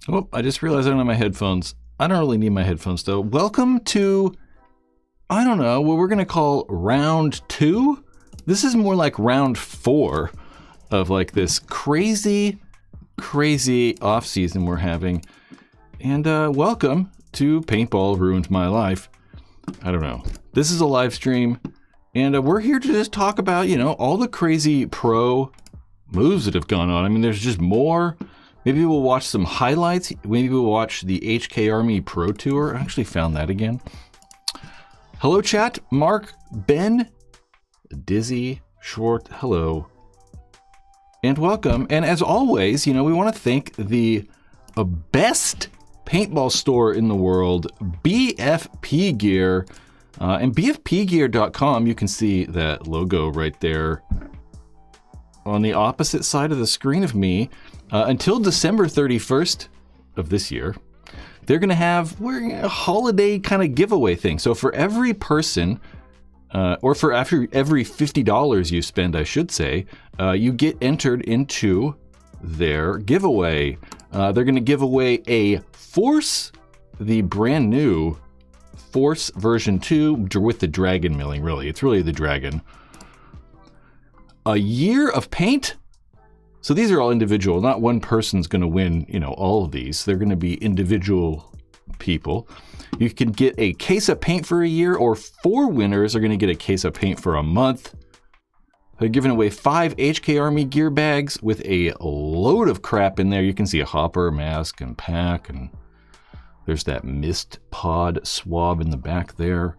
Oh, I just realized I don't have my headphones. I don't really need my headphones though. Welcome to, I don't know, what we're going to call round 2. This is more like round 4 of like this crazy off season we're having. And welcome to Paintball Ruined My Life. I don't know. This is a live stream and we're here to just talk about, you know, all the crazy pro moves that have gone on. I mean, there's just more. Maybe we'll watch some highlights. Maybe we'll watch the HK Army Pro Tour. I actually found that again. Hello, chat. Mark, Ben, Dizzy, Short, hello. And welcome. And as always, you know, we want to thank the best paintball store in the world, BFP Gear. And BFPgear.com, you can see that logo right there on the opposite side of the screen of me. Until December 31st of this year, they're going to have a holiday kind of giveaway thing. So for every person, or for every $50 you spend, I should say, you get entered into their giveaway. They're going to give away a Force, the brand new Force version 2 with the dragon milling, really. It's really the dragon. A year of paint. So these are all individual. Not one person's going to win, you know, all of these. They're going to be individual people. You can get a case of paint for a year, or 4 winners are going to get a case of paint for a month. They're giving away 5 HK Army gear bags with a load of crap in there. You can see a hopper, mask, and pack, and there's that mist pod swab in the back there.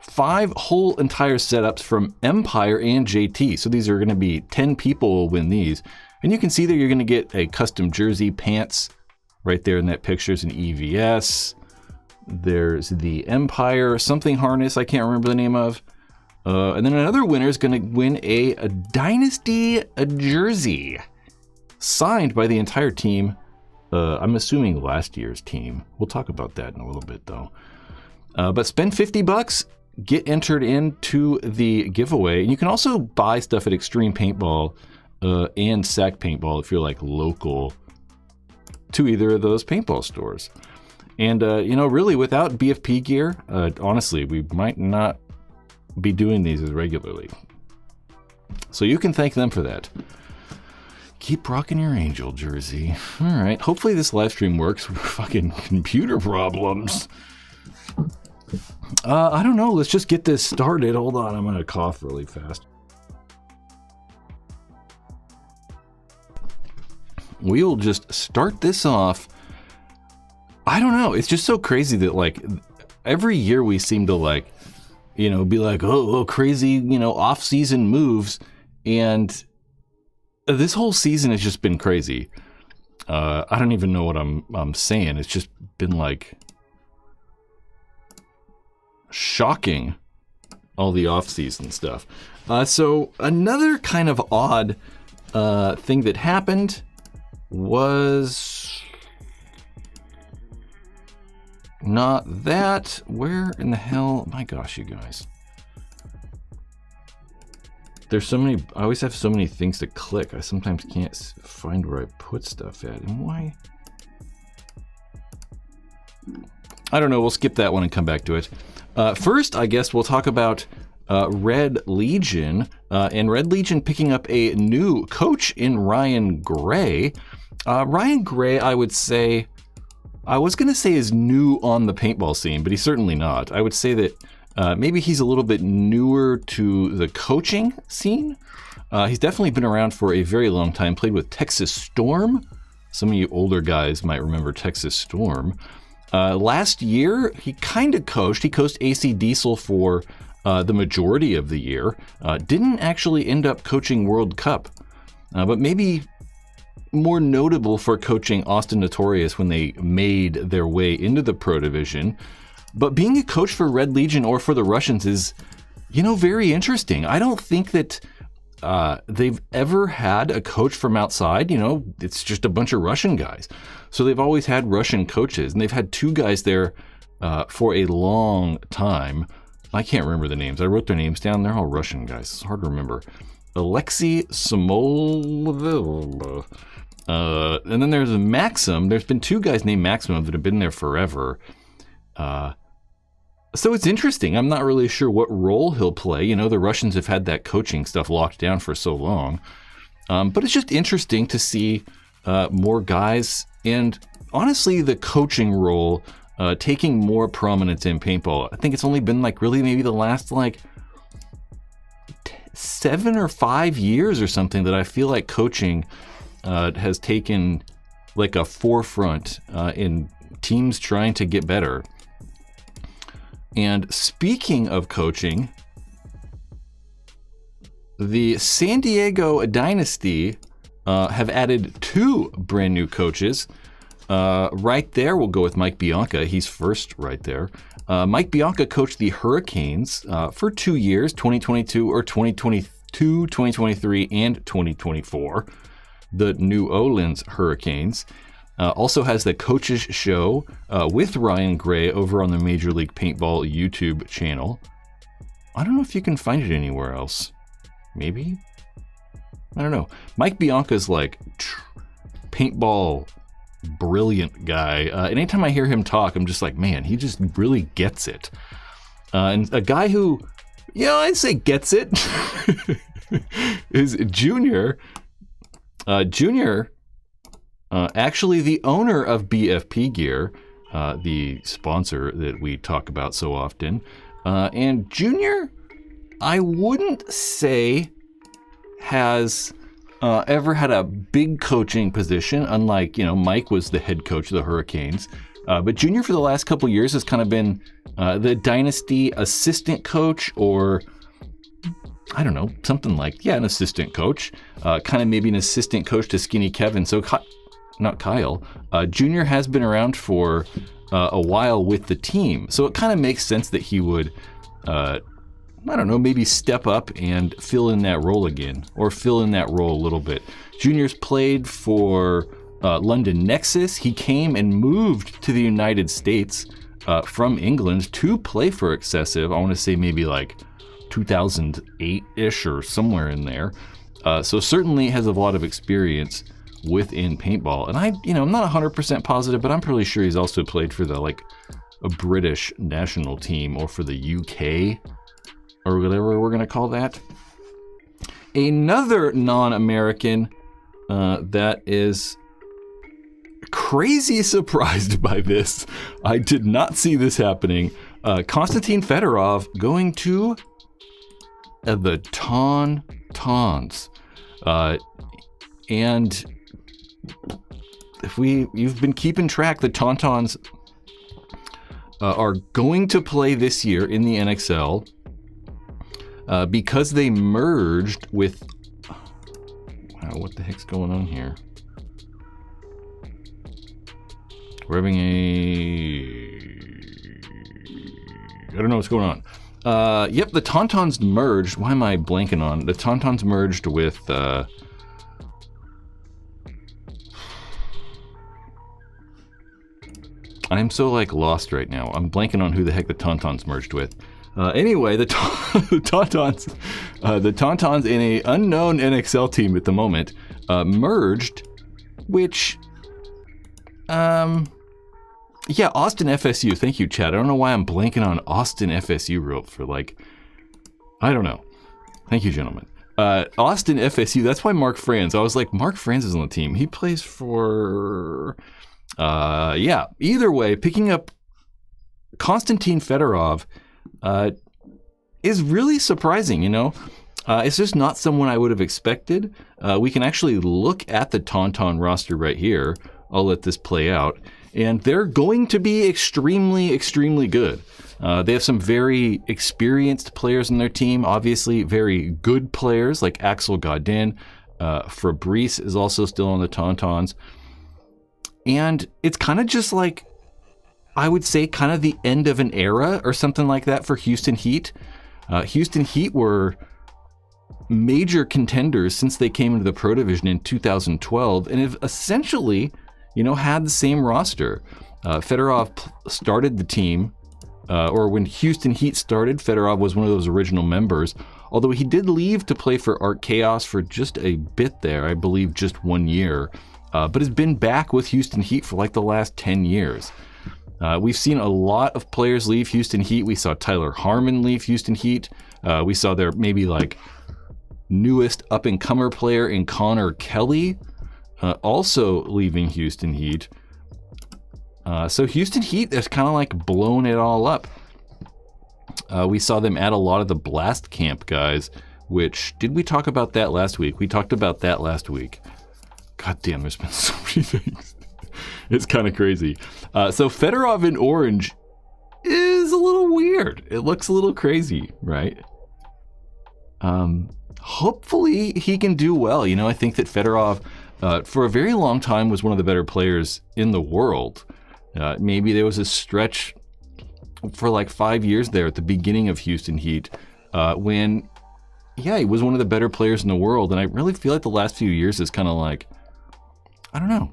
5 whole entire setups from Empire and JT. So these are going to be 10 people will win these. And you can see that you're going to get a custom jersey, pants, right there in that picture is an EVS. There's the Empire something harness I can't remember the name of. And then another winner is going to win a Dynasty jersey signed by the entire team. I'm assuming last year's team. We'll talk about that in a little bit though. But spend $50. Get entered into the giveaway. And you can also buy stuff at Extreme Paintball and Sac Paintball if you're like local to either of those paintball stores. And, you know, really without BFP gear, honestly, we might not be doing these as regularly. So you can thank them for that. Keep rocking your Angel jersey. All right. Hopefully this live stream works. Fucking computer problems. I don't know. Let's just get this started. Hold on. I'm going to cough really fast. We'll just start this off. I don't know. It's just so crazy that like every year we seem to like, you know, be like, oh crazy, you know, off-season moves. And this whole season has just been crazy. I don't even know what I'm saying. It's just been like shocking, all the off-season stuff. So another kind of odd thing that happened was not that. Where in the hell? My gosh, you guys. There's so many, I always have so many things to click. I sometimes can't find where I put stuff at. And why? I don't know. We'll skip that one and come back to it. First, I guess we'll talk about Red Legion, and Red Legion picking up a new coach in Ryan Gray. Ryan Gray, I would say, I was going to say is new on the paintball scene, but he's certainly not. I would say that maybe he's a little bit newer to the coaching scene. He's definitely been around for a very long time, played with Texas Storm. Some of you older guys might remember Texas Storm. Last year, he kind of coached. He coached AC Diesel for the majority of the year. Didn't actually end up coaching World Cup, but maybe more notable for coaching Austin Notorious when they made their way into the Pro Division. But being a coach for Red Legion or for the Russians is, you know, very interesting. I don't think that they've ever had a coach from outside. You know, it's just a bunch of Russian guys. So they've always had Russian coaches, and they've had 2 guys there for a long time. I can't remember the names. I wrote their names down. They're all Russian guys. It's hard to remember. Alexei Samolov And then there's a Maxim. There's been 2 guys named Maxim that have been there forever. So it's interesting. I'm not really sure what role he'll play. You know, the Russians have had that coaching stuff locked down for so long. But it's just interesting to see more guys, and honestly, the coaching role taking more prominence in paintball. I think it's only been like really maybe the last like 7 or 5 years or something that I feel like coaching has taken like a forefront in teams trying to get better. And speaking of coaching, the San Diego Dynasty have added 2 brand new coaches. Right there, we'll go with Mike Bianca. He's first right there. Mike Bianca coached the Hurricanes for 2 years, 2022 or 2022, 2023, and 2024. The New Orleans Hurricanes. Also has the Coaches Show with Ryan Gray over on the Major League Paintball YouTube channel. I don't know if you can find it anywhere else. Maybe? I don't know. Mike Bianca's like paintball brilliant guy. Anytime I hear him talk, I'm just like, man, he just really gets it. And a guy who, I'd say gets it is Junior. Junior, actually the owner of BFP Gear, the sponsor that we talk about so often. And Junior, I wouldn't say has ever had a big coaching position, unlike, Mike was the head coach of the Hurricanes. But Junior for the last couple years has kind of been the Dynasty assistant coach, or I don't know, something like, an assistant coach, kind of maybe an assistant coach to Skinny Kevin. So not Kyle. Junior has been around for a while with the team. So it kind of makes sense that he would, maybe step up and fill in that role again, or fill in that role a little bit. Junior's played for London Nexus. He came and moved to the United States from England to play for Excessive. I want to say maybe like 2008-ish or somewhere in there. So certainly has a lot of experience within paintball. And I'm not 100% positive, but I'm pretty sure he's also played for a British national team, or for the UK, or whatever we're going to call that. Another non-American that is crazy surprised by this. I did not see this happening. Constantine Fedorov going to the Tauntauns. And if you've been keeping track, the Tauntauns are going to play this year in the NXL because they merged with. Wow, what the heck's going on here? We're having I don't know what's going on. Yep, the Tauntauns merged. Why am I blanking on? The Tauntauns merged with. I'm so lost right now. I'm blanking on who the heck the Tauntauns merged with. Anyway, the Tauntauns in a unknown NXL team at the moment merged, which, Austin FSU. Thank you, Chad. I don't know why I'm blanking on Austin FSU for I don't know. Thank you, gentlemen. Austin FSU. That's why Mark Franz. I was like, Mark Franz is on the team. He plays for. Either way, picking up Constantine Fedorov is really surprising, It's just not someone I would have expected. We can actually look at the Tauntaun roster right here. I'll let this play out. And they're going to be extremely, extremely good. They have some very experienced players in their team, obviously very good players like Axel Godin. Fabrice is also still on the Tauntauns. And it's kind of just I would say kind of the end of an era or something like that for Houston Heat. Houston Heat were major contenders since they came into the Pro Division in 2012 and have essentially, had the same roster. Fedorov started the team, or when Houston Heat started, Fedorov was one of those original members, although he did leave to play for Art Chaos for just a bit there, I believe just 1 year. but has been back with Houston Heat for like the last 10 years. We've seen a lot of players leave Houston Heat. We saw Tyler Harmon leave Houston Heat. We saw their maybe like newest up-and-comer player in Connor Kelly also leaving Houston Heat. So Houston Heat has kind of like blown it all up. We saw them add a lot of the Blast Camp guys, which, did we talk about that last week? We talked about that last week. God damn, there's been so many things. It's kind of crazy. So Fedorov in orange is a little weird. It looks a little crazy, right? Hopefully he can do well. You know, I think that Fedorov, for a very long time, was one of the better players in the world. Maybe there was a stretch for like 5 years there at the beginning of Houston Heat when, yeah, he was one of the better players in the world. And I really feel like the last few years is kind of like, I don't know,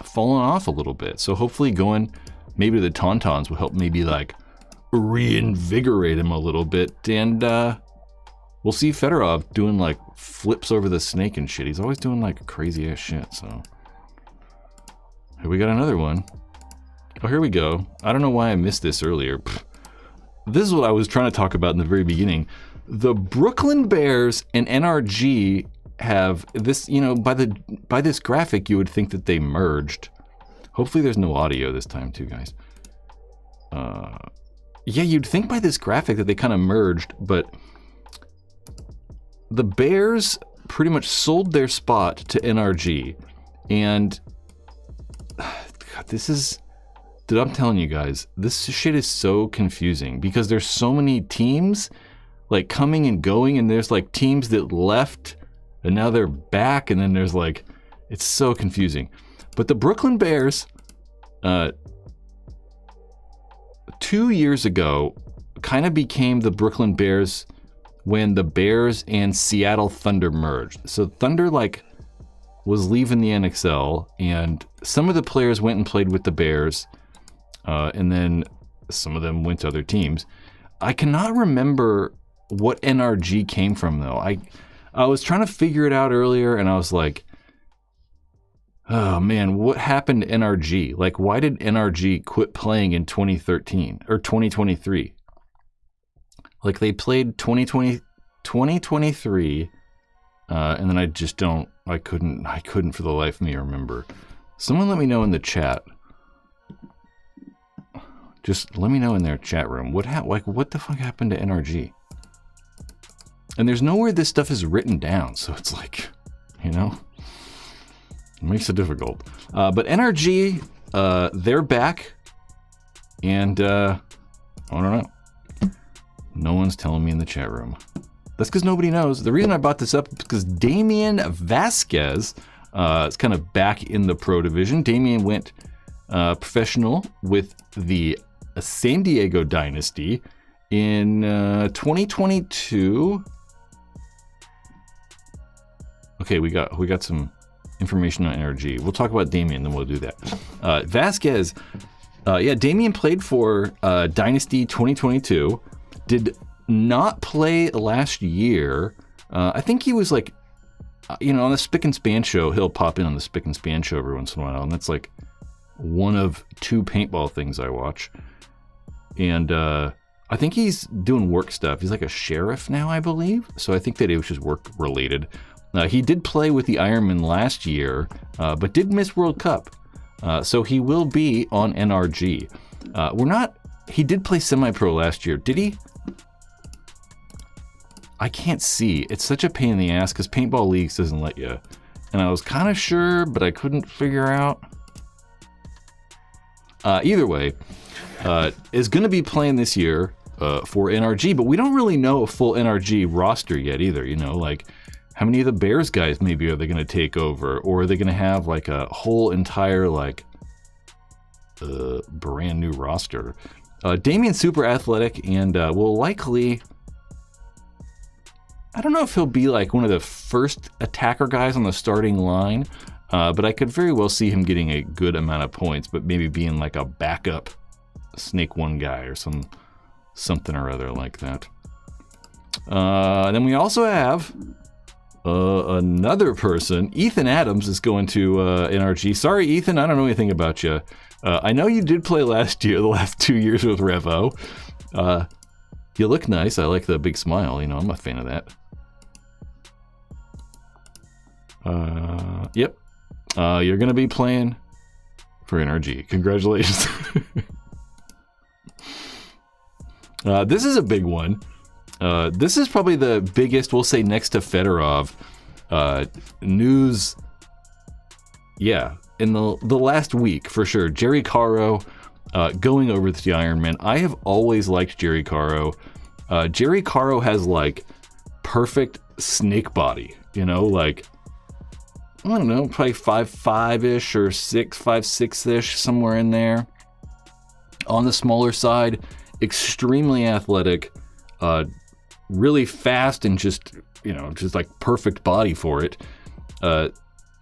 fallen off a little bit. So hopefully going maybe to the Tauntauns will help maybe like reinvigorate him a little bit. And we'll see Fedorov doing like flips over the snake and shit. He's always doing like crazy ass shit. So here we got another one. Oh, here we go. I don't know why I missed this earlier. This is what I was trying to talk about in the very beginning. The Brooklyn Bears and NRG have this, you know, by this graphic, you would think that they merged. Hopefully there's no audio this time too, guys. Yeah, you'd think by this graphic that they kind of merged, but the Bears pretty much sold their spot to NRG. And God, this is... Dude, I'm telling you guys, this shit is so confusing because there's so many teams like coming and going, and there's like teams that left and now they're back, and then there's like, it's so confusing. But the Brooklyn Bears, 2 years ago, kind of became the Brooklyn Bears when the Bears and Seattle Thunder merged. So Thunder like was leaving the NXL, and some of the players went and played with the Bears. And then some of them went to other teams. I cannot remember what NRG came from, though. I was trying to figure it out earlier, and I was like, oh, man, what happened to NRG? Like, why did NRG quit playing in 2013 or 2023? Like, they played 2023, and then I couldn't for the life of me remember. Someone let me know in the chat. Just let me know in their chat room. What the fuck happened to NRG? And there's nowhere this stuff is written down, so it's like, you know, it makes it difficult. But NRG, they're back, and I don't know. No one's telling me in the chat room. That's because nobody knows. The reason I brought this up is because Damian Vasquez is kind of back in the pro division. Damian went professional with the San Diego Dynasty in 2022. Okay, we got some information on NRG. We'll talk about Damian, then we'll do that. Vasquez, yeah, Damian played for Dynasty 2022. Did not play last year. I think he was like, you know, on the Spick and Span show. He'll pop in on the Spick and Span show every once in a while, and that's like one of 2 paintball things I watch. And I think he's doing work stuff. He's like a sheriff now, I believe. So I think that it was just work related. He did play with the Ironmen last year, but did miss World Cup. So he will be on NRG. He did play semi-pro last year. Did he? I can't see. It's such a pain in the ass because Paintball Leagues doesn't let you. And I was kind of sure, but I couldn't figure out. Either way, is going to be playing this year for NRG, but we don't really know a full NRG roster yet either. You know, like how many of the Bears guys maybe are they going to take over, or are they going to have like a whole entire like brand new roster? Damian's super athletic and will likely, I don't know if he'll be like one of the first attacker guys on the starting line, but I could very well see him getting a good amount of points, but maybe being like a backup Snake 1 guy or something or other like that. Then we also have Another person, Ethan Adams, is going to NRG. Sorry, Ethan, I don't know anything about you. I know you did play last year, the last 2 years with Revo. You look nice. I like the big smile. You know, I'm a fan of that. Yep. You're going to be playing for NRG. Congratulations. This is a big one. This is probably the biggest, we'll say next to Fedorov, news. Yeah, in the last week, for sure. Jerry Caro going over to the Ironmen. I have always liked Jerry Caro. Jerry Caro has, like, perfect snake body. You know, like, I don't know, probably 5'5"-ish or 5'6"-ish, somewhere in there. On the smaller side, extremely athletic, really fast, and just, you know, just like perfect body for it.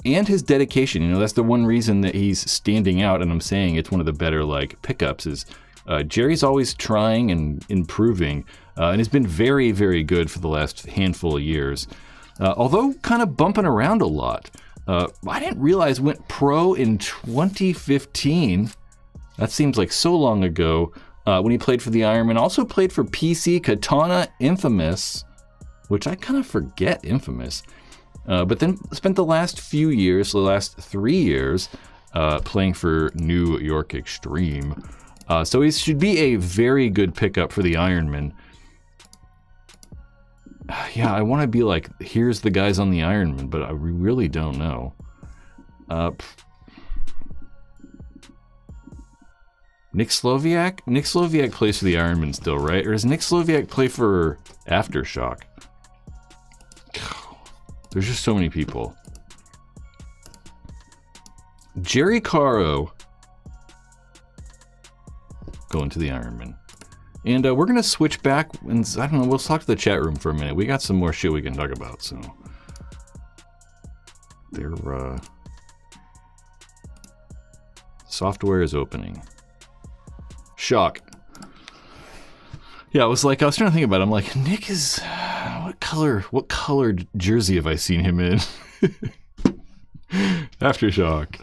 And his dedication, you know, that's the one reason that he's standing out, and I'm saying it's one of the better, like, pickups is Jerry's always trying and improving, and has been very, very good for the last handful of years. Although kind of bumping around a lot. I didn't realize went pro in 2015. That seems like so long ago. When he played for the Ironmen, also played for PC, Katana, Infamous, which I kind of forget Infamous. But then spent the last few years, the last 3 years, playing for New York Extreme. So he should be a very good pickup for the Ironmen. Yeah, I want to be like, here's the guys on the Ironmen, but I really don't know. Nick Sloviak? Nick Sloviak plays for the Ironmen still, right? Or does Nick Sloviak play for Aftershock? There's just so many people. Jerry Caro going to the Ironmen. And we're going to switch back, and I don't know, we'll talk to the chat room for a minute. We got some more shit we can talk about, so. Their software is opening. Shock. Yeah, I was trying to think about it. I'm like, Nick is, what colored jersey have I seen him in? Aftershock.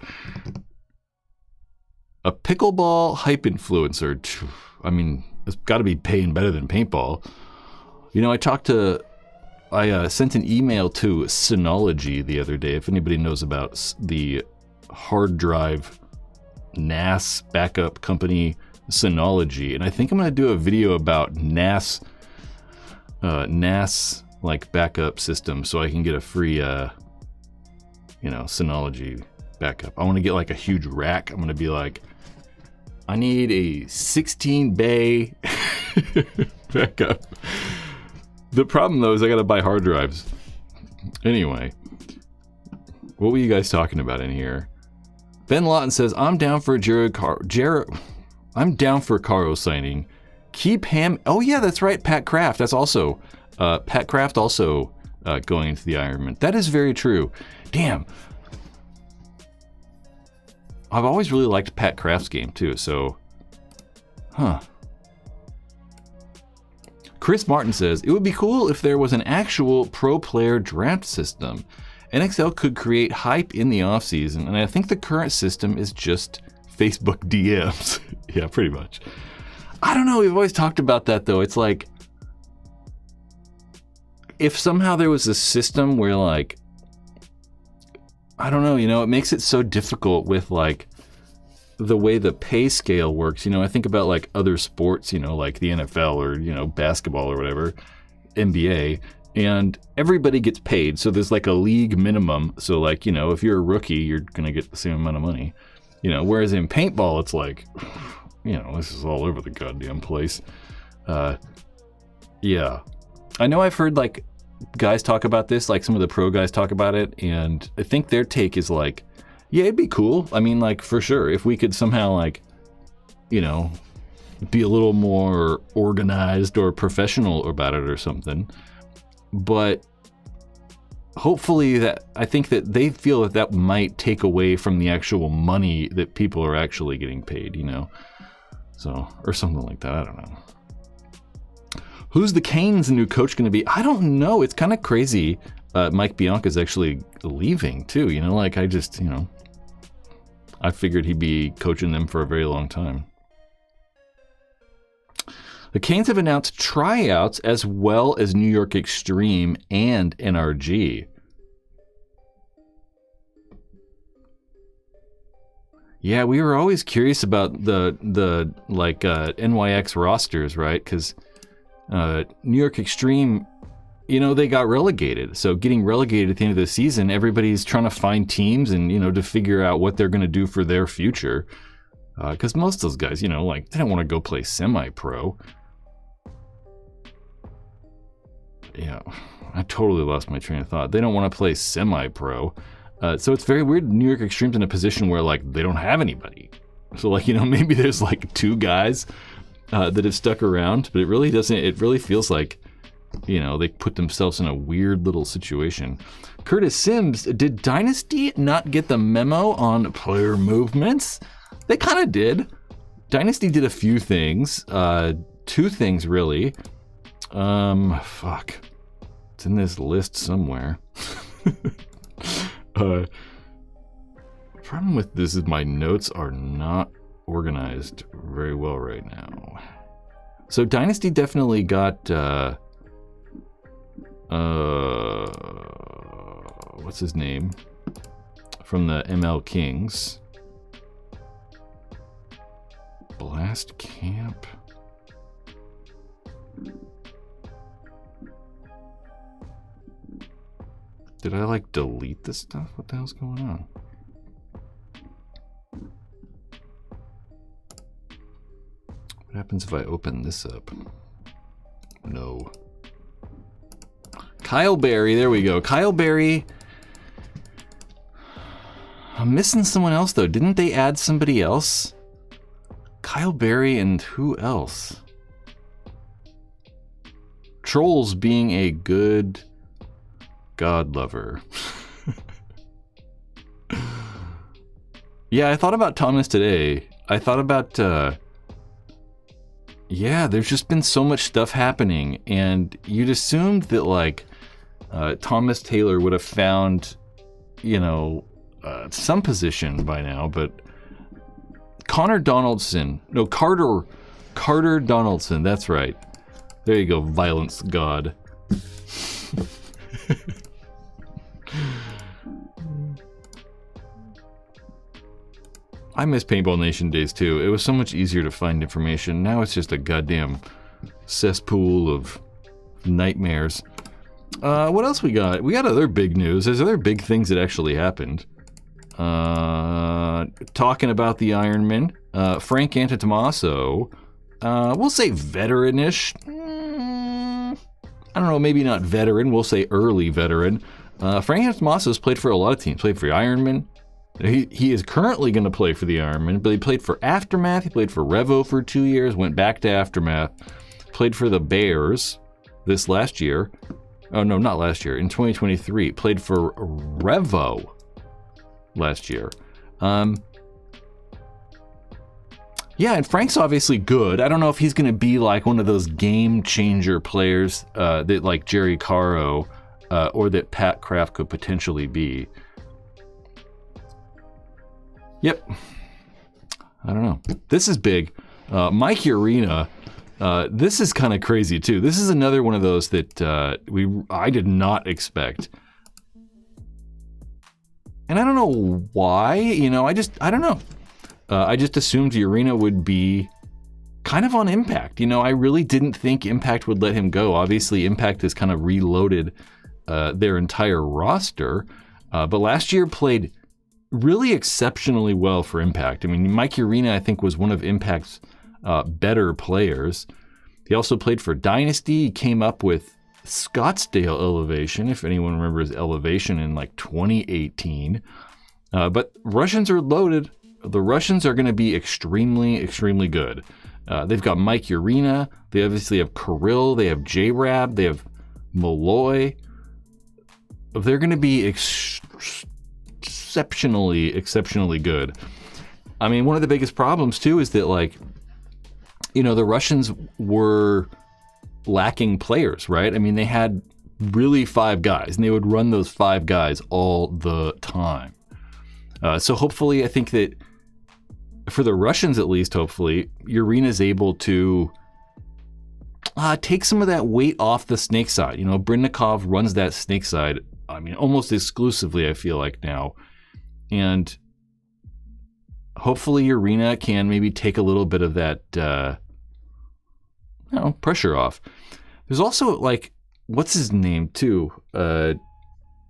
A pickleball hype influencer. I mean, it's got to be paying better than paintball. You know, I sent an email to Synology the other day. If anybody knows about the hard drive NAS backup company, Synology, and I think I'm going to do a video about NAS like backup system, so I can get a free, Synology backup. I want to get like a huge rack. I'm going to be like, I need a 16 bay backup. The problem though is I got to buy hard drives. Anyway, what were you guys talking about in here? Ben Lawton says, I'm down for I'm down for Caro signing. Keep him. Oh yeah, that's right. Pat Kraft. That's also Pat Kraft also going into the Ironman. That is very true. Damn. I've always really liked Pat Kraft's game too. So, Chris Martin says, it would be cool if there was an actual pro player draft system. NXL could create hype in the offseason, and I think the current system is just Facebook DMs. Yeah, pretty much. I don't know, we've always talked about that though. It's like, if somehow there was a system where like, I don't know, it makes it so difficult with like the way the pay scale works. I think about like other sports, like the NFL or, basketball or whatever, NBA, and everybody gets paid. So there's like a league minimum. So like, if you're a rookie, you're going to get the same amount of money, whereas in paintball, it's like, this is all over the goddamn place. Yeah. I know I've heard like guys talk about this, like some of the pro guys talk about it, and I think their take is like, yeah, it'd be cool. I mean, like, for sure, if we could somehow like, be a little more organized or professional about it or something. But hopefully I think that they feel that might take away from the actual money that people are actually getting paid, so, or something like that. I don't know. Who's the Canes' new coach going to be? I don't know. It's kind of crazy. Mike Bianca's actually leaving too. You know, like I figured he'd be coaching them for a very long time. The Canes have announced tryouts as well as New York Extreme and NRG. Yeah, we were always curious about the NYX rosters, right? Because New York Extreme, you know, they got relegated. So getting relegated at the end of the season, everybody's trying to find teams and, you know, to figure out what they're going to do for their future. Because most of those guys, you know, like, they don't want to go play semi-pro. Yeah, I totally lost my train of thought. They don't want to play semi-pro. So it's very weird. New York Extreme's in a position where, like, they don't have anybody. So, like, you know, maybe there's, like, 2 guys that have stuck around. But it really doesn't, it really feels like, you know, they put themselves in a weird little situation. Curtis Sims, did Dynasty not get the memo on player movements? They kind of did. Dynasty did a few things. 2 things, really. Fuck. It's in this list somewhere. Problem with this is my notes are not organized very well right now. So Dynasty definitely got, what's his name? From the ML Kings. Blast Camp. Did I, like, delete this stuff? What the hell's going on? What happens if I open this up? No. Kyle Berry, there we go. Kyle Berry. I'm missing someone else, though. Didn't they add somebody else? Kyle Berry and who else? Trolls being a good God lover. Yeah, I thought about Thomas today. I thought about, yeah, there's just been so much stuff happening, and you'd assumed that, like, Thomas Taylor would have found, you know, some position by now, but Carter Donaldson, that's right. There you go, violence god. I miss Paintball Nation days too. It was so much easier to find information. Now it's just a goddamn cesspool of nightmares. What else we got? We got other big news. There's other big things that actually happened. Talking about the Ironmen. Frank Antotomaso. We'll say veteran-ish. I don't know, maybe not veteran. We'll say early veteran. Frank Antotomaso's played for a lot of teams. Played for Ironmen. He is currently going to play for the Ironmen, but he played for Aftermath. He played for Revo for 2 years, went back to Aftermath. Played for the Bears this last year. Oh, no, not last year. In 2023. Played for Revo last year. Yeah, and Frank's obviously good. I don't know if he's going to be like one of those game changer players that like Jerry Caro or that Pat Kraft could potentially be. Yep. I don't know. This is big. Mike Urena. This is kind of crazy too. This is another one of those that I did not expect. And I don't know why. You know, I don't know. I just assumed Urena would be kind of on Impact. You know, I really didn't think Impact would let him go. Obviously, Impact has kind of reloaded their entire roster. But last year played really exceptionally well for Impact. I mean, Mike Urena, I think, was one of Impact's better players. He also played for Dynasty. He came up with Scottsdale Elevation, if anyone remembers Elevation in like 2018. But Russians are loaded. The Russians are going to be extremely, extremely good. They've got Mike Urena. They obviously have Kirill. They have J-Rab. They have Malloy. They're going to be exceptionally good. I mean, one of the biggest problems too is that, like, you know, the Russians were lacking players, right? I mean, they had really 5 guys, and they would run those 5 guys all the time. So hopefully, I think that for the Russians at least, hopefully, Urena is able to take some of that weight off the snake side. You know, Brindnikov runs that snake side, I mean, almost exclusively, I feel like now. And hopefully Urena can maybe take a little bit of that pressure off. There's also, like, what's his name, too?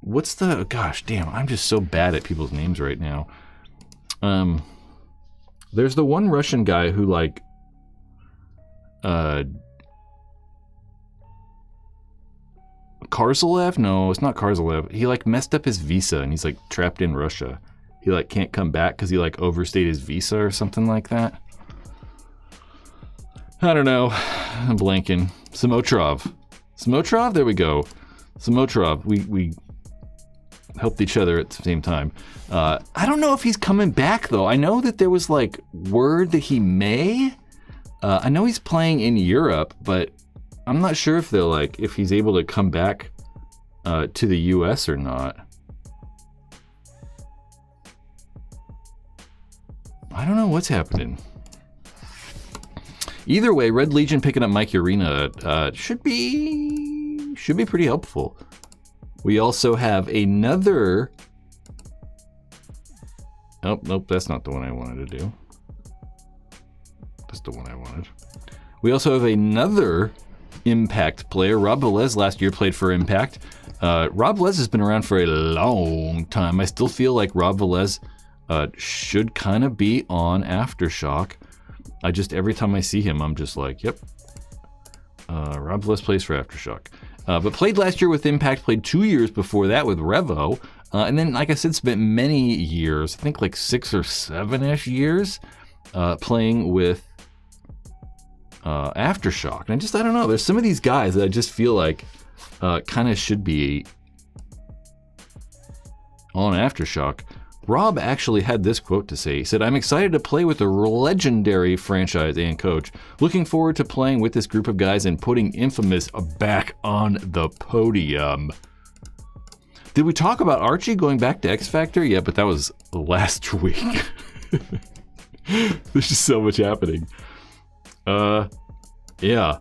What's the... Gosh, damn, I'm just so bad at people's names right now. There's the one Russian guy who, like... Karzalev? No, it's not Karzalev. He, like, messed up his visa, and he's, like, trapped in Russia. He, like, can't come back because he, like, overstayed his visa or something like that. I don't know. I'm blanking. Samotrov? There we go. Samotrov. We helped each other at the same time. I don't know if he's coming back, though. I know that there was, like, word that he may. I know he's playing in Europe, but I'm not sure if they're, like, if he's able to come back to the US or not. I don't know what's happening. Either way, Red Legion picking up Mike Urena should be pretty helpful. We also have another... Oh, nope, that's not the one I wanted to do. That's the one I wanted. We also have another Impact player. Rob Velez last year played for Impact. Rob Velez has been around for a long time. I still feel like Rob Velez should kind of be on Aftershock. Every time I see him, I'm just like, yep. Rob Velez plays for Aftershock. But played last year with Impact, played 2 years before that with Revo. And then, like I said, spent many years, I think like 6 or 7-ish years, playing with Aftershock. And I don't know, there's some of these guys that I just feel like kind of should be on Aftershock. Rob actually had this quote to say. He said, "I'm excited to play with a legendary franchise and coach. Looking forward to playing with this group of guys and putting Infamous back on the podium." Did we talk about Archie going back to X Factor? Yeah, but that was last week. There's just so much happening. Yeah.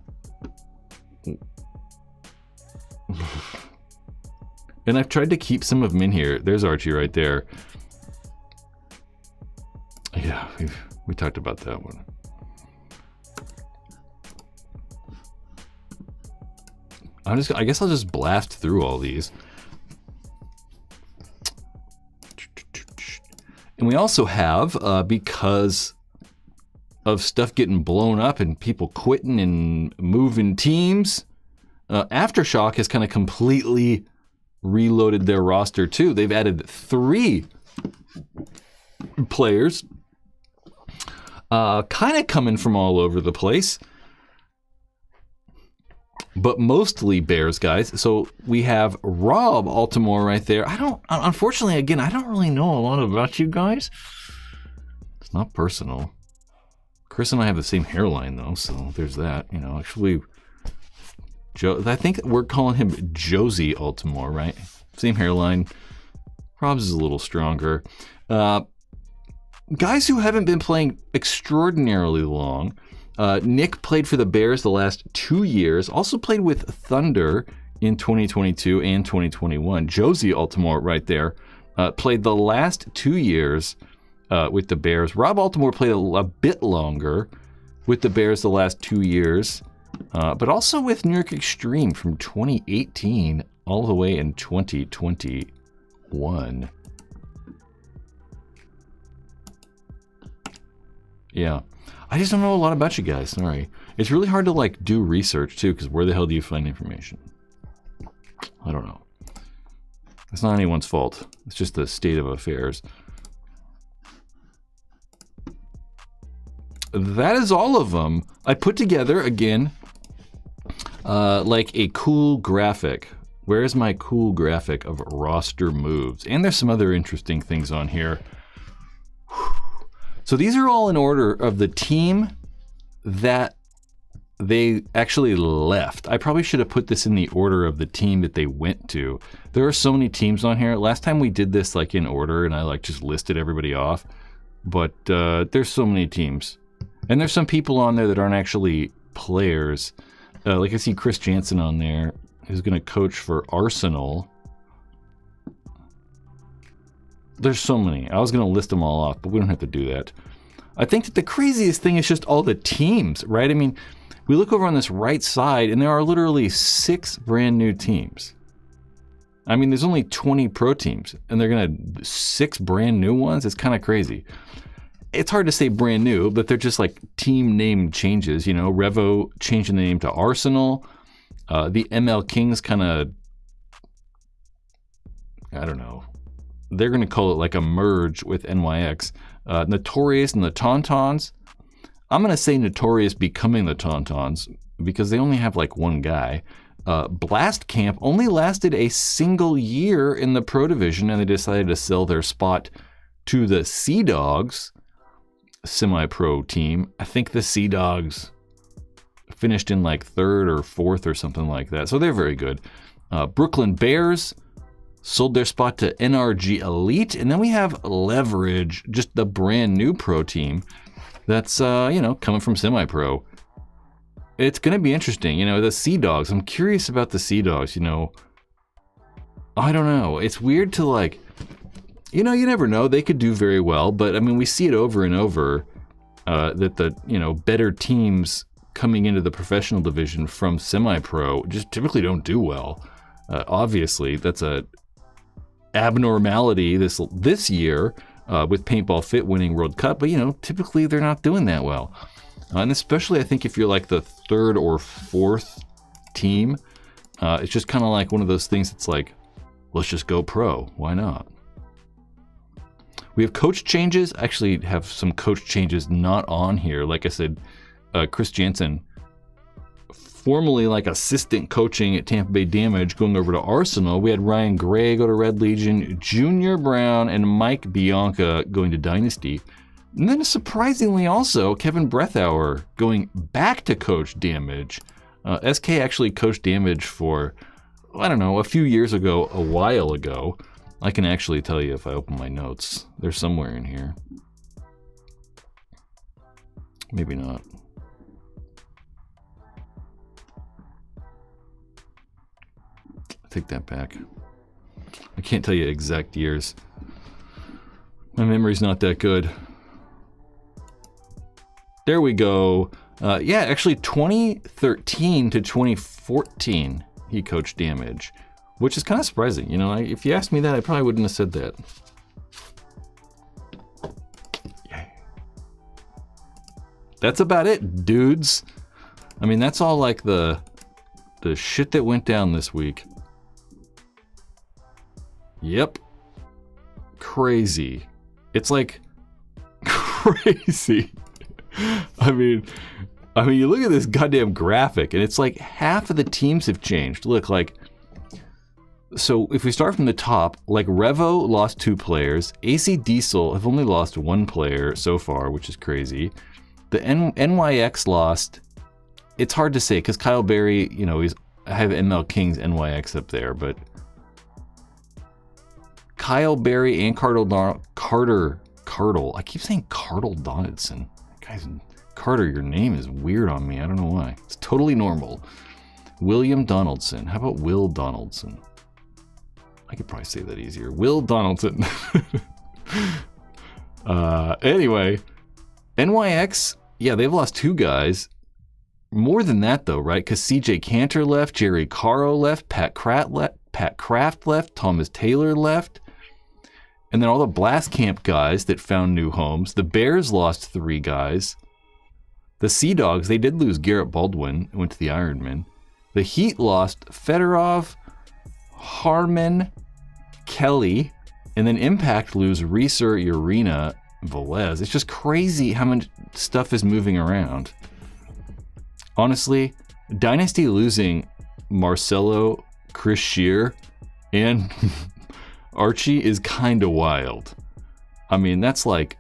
And I've tried to keep some of them in here. There's Archie right there. Yeah, we talked about that one. I guess I'll just blast through all these. And we also have, because of stuff getting blown up and people quitting and moving teams, Aftershock has kind of completely reloaded their roster too. They've added 3 players, kind of coming from all over the place, but mostly Bears guys. So we have Rob Altimore right there. Unfortunately, again, I don't really know a lot about you guys. It's not personal. Chris and I have the same hairline though, so there's that. You know, actually, I think we're calling him Josie Altimore, right? Same hairline. Rob's is a little stronger. Guys who haven't been playing extraordinarily long. Nick played for the Bears the last 2 years. Also played with Thunder in 2022 and 2021. Josie Altimore right there. Played the last 2 years with the Bears. Rob Altimore played a bit longer with the Bears the last 2 years. But also with New York Extreme from 2018 all the way in 2021. Yeah. I just don't know a lot about you guys, sorry. It's really hard to like do research too, because where the hell do you find information? I don't know. It's not anyone's fault. It's just the state of affairs. That is all of them. I put together, again, like a cool graphic. Where's my cool graphic of roster moves? And there's some other interesting things on here. So these are all in order of the team that they actually left. I probably should have put this in the order of the team that they went to. There are so many teams on here. Last time we did this like in order, and I like just listed everybody off. But there's so many teams. And there's some people on there that aren't actually players. Like I see Chris Jansen on there, who's going to coach for Arsenal. There's so many. I was going to list them all off, but we don't have to do that. I think that the craziest thing is just all the teams, right? I mean, we look over on this right side, and there are literally 6 brand new teams. I mean, there's only 20 pro teams, and they're going to 6 brand new ones? It's kind of crazy. It's hard to say brand new, but they're just like team name changes. You know, Revo changing the name to Arsenal. The ML Kings kind of, I don't know. They're going to call it like a merge with NYX. Notorious and the Tauntauns. I'm going to say Notorious becoming the Tauntauns because they only have like one guy. Blast Camp only lasted a single year in the pro division, and they decided to sell their spot to the Sea Dogs semi-pro team. I think the Sea Dogs finished in like 3rd or 4th or something like that, so they're very good. Brooklyn Bears sold their spot to NRG Elite, and then we have Leverage, just the brand new pro team that's coming from semi-pro. It's going to be interesting. The Sea Dogs. I'm curious about the Sea Dogs. I don't know. It's weird to like, you never know. They could do very well, but I mean, we see it over and over that the better teams coming into the professional division from semi-pro just typically don't do well. Obviously, that's a abnormality this year with Paintball Fit winning World Cup, but typically they're not doing that well. And especially I think if you're like the 3rd or 4th team, it's just kind of like one of those things that's like, let's just go pro. Why not? We have coach changes. I actually have some coach changes not on here. Like I said, Chris Jansen, formerly like assistant coaching at Tampa Bay Damage, going over to Arsenal. We had Ryan Gray go to Red Legion, Junior Brown, and Mike Bianca going to Dynasty. And then surprisingly also, Kevin Breathauer going back to coach Damage. SK actually coached Damage for, I don't know, a few years ago, a while ago. I can actually tell you if I open my notes. They're somewhere in here. Maybe not. I take that back. I can't tell you exact years. My memory's not that good. There we go. Yeah, actually 2013 to 2014 he coached Damage, which is kind of surprising. If you asked me that, I probably wouldn't have said that. Yeah. That's about it, dudes. I mean, that's all like the shit that went down this week. Yep. Crazy. It's like crazy. I mean, you look at this goddamn graphic, and it's like half of the teams have changed. Look, like, so if we start from the top, like Revo lost 2 players, AC Diesel have only lost 1 player so far, which is crazy. The NYX lost. It's hard to say because Kyle Berry, I have ML Kings NYX up there, but Kyle Berry and Carter. I keep saying Carter Donaldson. Guys, Carter, your name is weird on me. I don't know why. It's totally normal. William Donaldson. How about Will Donaldson? I could probably say that easier. Will Donaldson. Anyway, NYX, yeah, they've lost 2 guys. More than that, though, right? Because CJ Cantor left, Jerry Caro left, Pat Kraft left, Thomas Taylor left. And then all the Blast Camp guys that found new homes. The Bears lost 3 guys. The Sea Dogs, they did lose Garrett Baldwin, went to the Ironmen. The Heat lost Fedorov, Harmon, Kelly, and then Impact lose Reeser, Urena, Velez. It's just crazy how much stuff is moving around. Honestly, Dynasty losing Marcelo, Chris Shear, and Archie is kind of wild. I mean, that's like,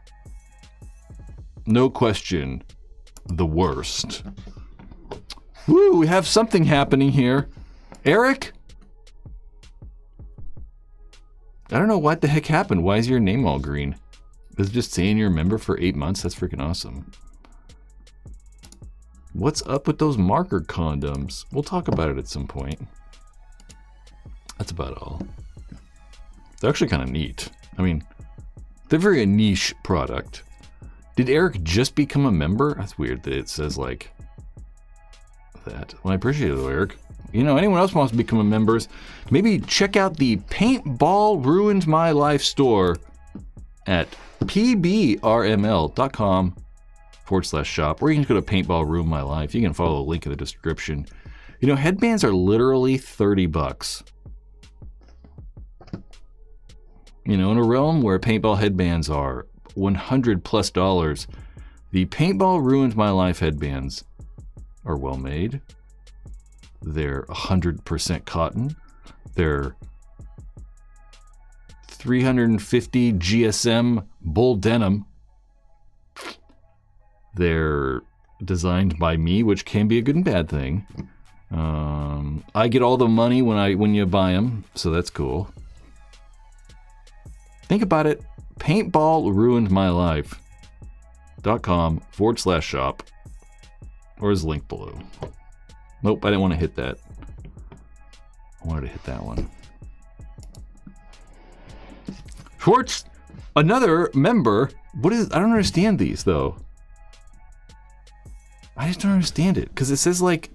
no question, the worst. Woo, we have something happening here. Eric? I don't know what the heck happened. Why is your name all green? Is it just saying you're a member for 8 months? That's freaking awesome. What's up with those marker condoms? We'll talk about it at some point. That's about all. They're actually kind of neat. I mean, they're very a niche product. Did Eric just become a member? That's weird that it says like that. Well, I appreciate it though, Eric. You know, anyone else wants to become a member, maybe check out the Paintball Ruined My Life store at pbrml.com/shop, or you can go to Paintball Ruined My Life. You can follow the link in the description. You know, headbands are literally $30. You know, in a realm where paintball headbands are $100+, the Paintball Ruined My Life headbands are well made. They're 100% cotton. They're 350 GSM bull denim. They're designed by me, which can be a good and bad thing. I get all the money when you buy them, so that's cool. Think about it. paintballruinedmylife.com/shop, or is link below. Nope, I didn't want to hit that. I wanted to hit that one. Schwartz, another member. What is? I don't understand these though. I just don't understand it because it says like,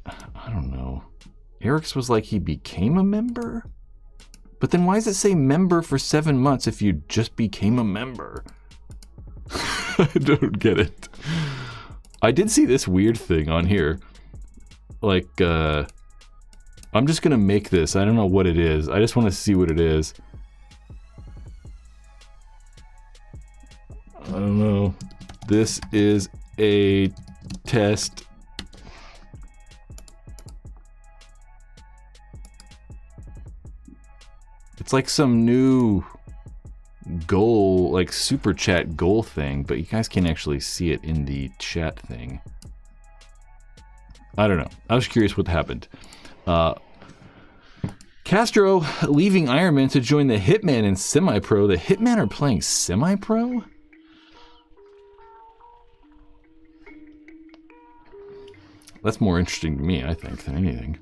I don't know. Eric's was like he became a member. But then why does it say member for 7 months if you just became a member? I don't get it. I did see this weird thing on here. Like, I'm just going to make this. I don't know what it is. I just want to see what it is. I don't know. This is a test. It's like some new goal, like super chat goal thing, but you guys can't actually see it in the chat thing. I don't know. I was curious what happened. Castro leaving Ironmen to join the Hitman in Semi-Pro. The Hitman are playing Semi-Pro? That's more interesting to me, I think, than anything.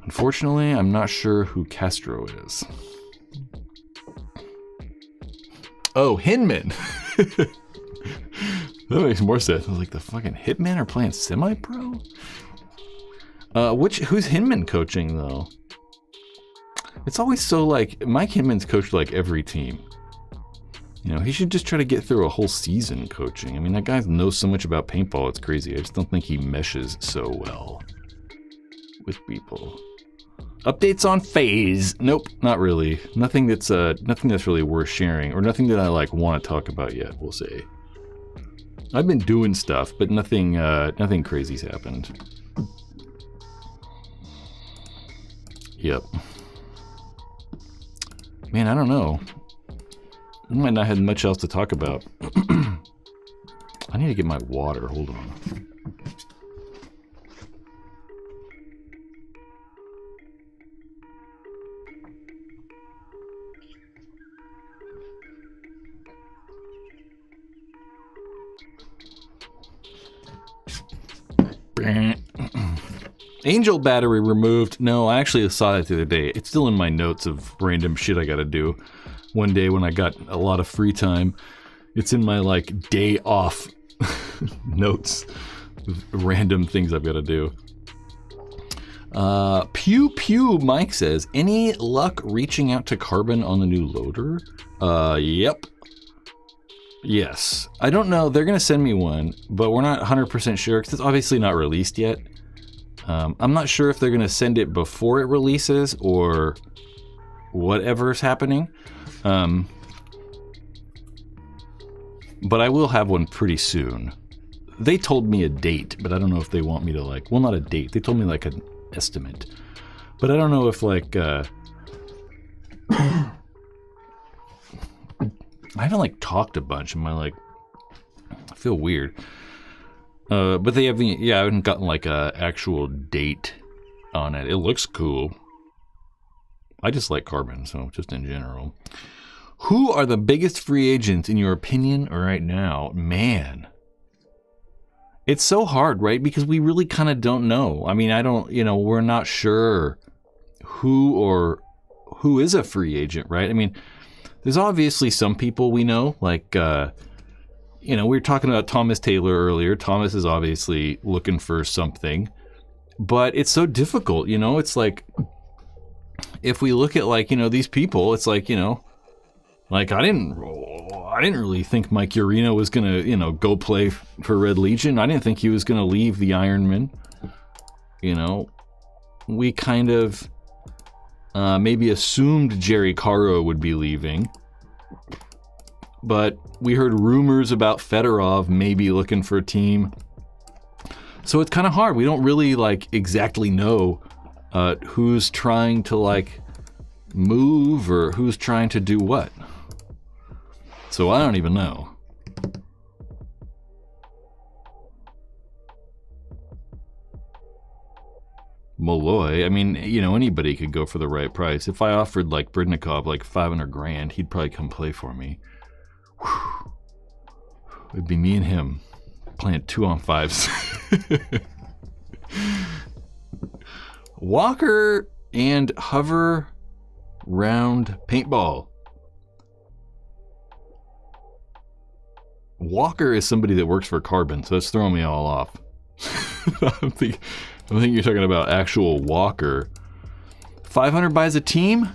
Unfortunately, I'm not sure who Castro is. Oh, Hinman! That makes more sense. I was like, the fucking Hitman are playing Semi-Pro? Who's Hinman coaching, though? It's always so, like, Mike Hinman's coached, like, every team. You know, he should just try to get through a whole season coaching. I mean, that guy knows so much about paintball, it's crazy. I just don't think he meshes so well with people. Updates on FaZe. Nope, not really. Nothing that's really worth sharing, or nothing that I like want to talk about yet, we'll say. I've been doing stuff, but nothing crazy's happened. Yep. Man, I don't know. I might not have much else to talk about. I need to get my water. Hold on. Angel battery removed. No, I actually saw it the other day. It's still in my notes of random shit I gotta do. One day when I got a lot of free time, it's in my like day off notes of random things I've got to do. Pew Pew Mike says, any luck reaching out to Carbon on the new loader? Yep. Yes. I don't know. They're going to send me one, but we're not 100% sure because it's obviously not released yet. I'm not sure if they're going to send it before it releases or whatever's happening. But I will have one pretty soon. They told me a date, but I don't know if they want me to like, well, not a date. They told me like an estimate, but I don't know if like, I haven't like talked a bunch. Am I like, I feel weird. But they haven't, I haven't gotten like a actual date on it. It looks cool. I just like Carbon, so just in general. Who are the biggest free agents in your opinion right now? Man, it's so hard, right? Because we really kind of don't know. I mean, we're not sure who is a free agent, right? I mean, there's obviously some people we know, like, we were talking about Thomas Taylor earlier. Thomas is obviously looking for something, but it's so difficult, it's like, if we look at like, these people, it's like, like I didn't really think Mike Urena was going to, go play for Red Legion. I didn't think he was going to leave the Ironmen. We kind of maybe assumed Jerry Caro would be leaving. But we heard rumors about Fedorov maybe looking for a team. So it's kind of hard. We don't really like exactly know who's trying to like move or who's trying to do what. So I don't even know. Malloy, I mean, anybody could go for the right price. If I offered like Bridnikov like $500,000, he'd probably come play for me. Whew. It'd be me and him playing 2-on-5s. Walker and hover round paintball. Walker is somebody that works for Carbon, so that's throwing me all off. I think you're talking about actual Walker. 500 buys a team?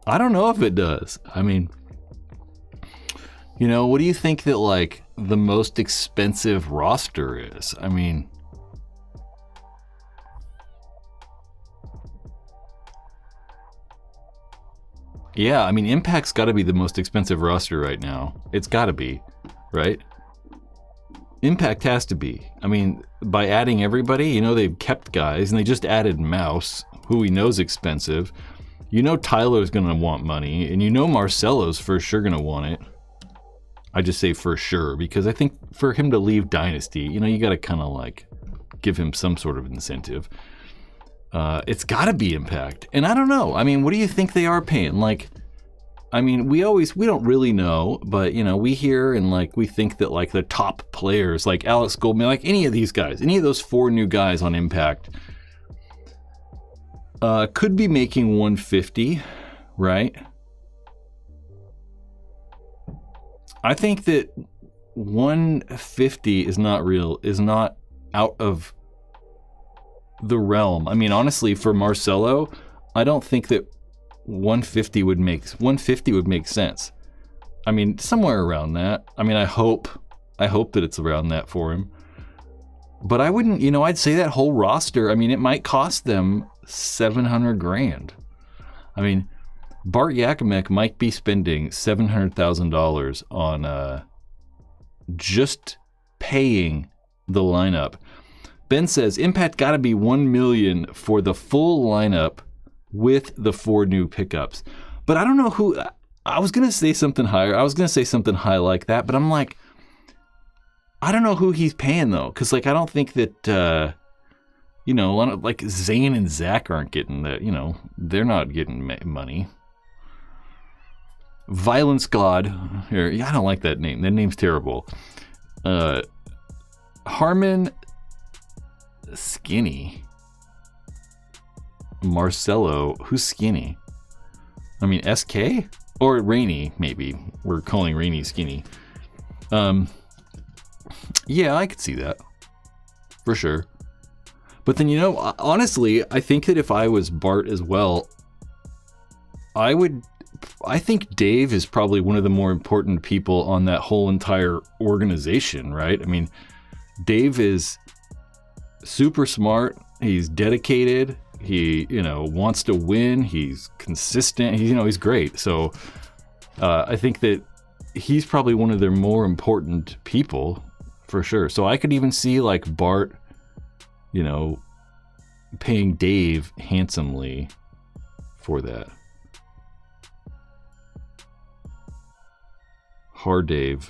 I don't know if it does. I mean, what do you think that like the most expensive roster is? I mean, yeah, I mean, Impact's got to be the most expensive roster right now. It's got to be, right? Impact has to be. I mean, by adding everybody, they've kept guys, and they just added Mouse, who we know is expensive. Tyler's going to want money, and Marcelo's for sure going to want it. I just say for sure, because I think for him to leave Dynasty, you got to kind of like give him some sort of incentive. It's got to be Impact. And I don't know. I mean, what do you think they are paying? Like, I mean, we don't really know, but, we hear and, like, we think that, like, the top players, like Alex Goldman, like any of these guys, any of those 4 new guys on Impact, could be making 150, right? I think that 150 is not out of the realm. I mean, honestly, for Marcelo, I don't think that 150 would make sense. I mean, somewhere around that. I mean, I hope that it's around that for him. But I wouldn't, I'd say that whole roster, I mean, it might cost them $700,000. I mean, Bart Yakimek might be spending $700,000 on just paying the lineup. Ben says Impact got to be $1 million for the full lineup with the 4 new pickups. But I don't know who. I was gonna say something higher. I was gonna say something high like that, but I'm like, I don't know who he's paying though, because like I don't think that like Zane and Zach aren't getting that. They're not getting money. Violence God. Here, I don't like that name. That name's terrible. Harmon Skinny. Marcelo. Who's Skinny? I mean, SK? Or Rainey, maybe. We're calling Rainey Skinny. Yeah, I could see that. For sure. But then, honestly, I think that if I was Bart as well, I think Dave is probably one of the more important people on that whole entire organization, right? I mean, Dave is super smart. He's dedicated. He, wants to win. He's consistent. He's great. So I think that he's probably one of their more important people for sure. So I could even see like Bart, paying Dave handsomely for that. Hard Dave.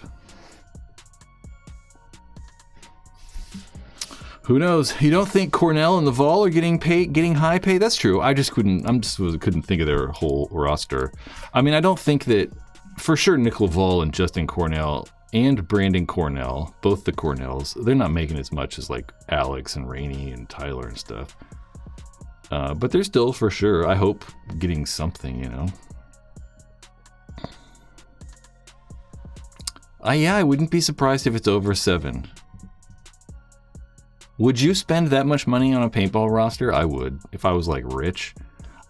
Who knows? You don't think Cornell and the Vol are getting high pay? That's true. I just couldn't think of their whole roster. I mean, I don't think that for sure Nick Laval and Justin Cornell and Brandon Cornell, both the Cornells, they're not making as much as like Alex and Rainey and Tyler and stuff. But they're still for sure, I hope, getting something, you know. Yeah, I wouldn't be surprised if it's over 7. Would you spend that much money on a paintball roster? I would, if I was like rich.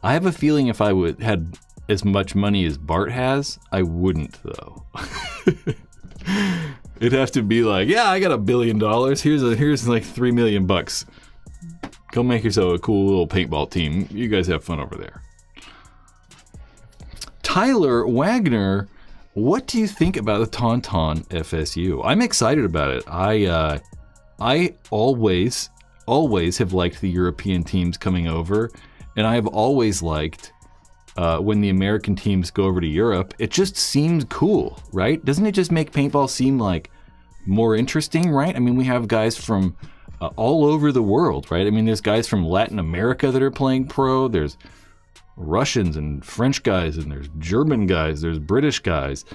I have a feeling if I had as much money as Bart has, I wouldn't though. It'd have to be like, yeah, I got $1 billion. Here's like $3 million. Go make yourself a cool little paintball team. You guys have fun over there. Tyler Wagner, what do you think about the Tauntaun FSU? I'm excited about it. I always have liked the European teams coming over, and I have always liked when the American teams go over to Europe. It just seems cool, right? Doesn't it just make paintball seem like more interesting, right? I mean, we have guys from all over the world, right? I mean, there's guys from Latin America that are playing pro. There's Russians and French guys, and there's German guys, there's British guys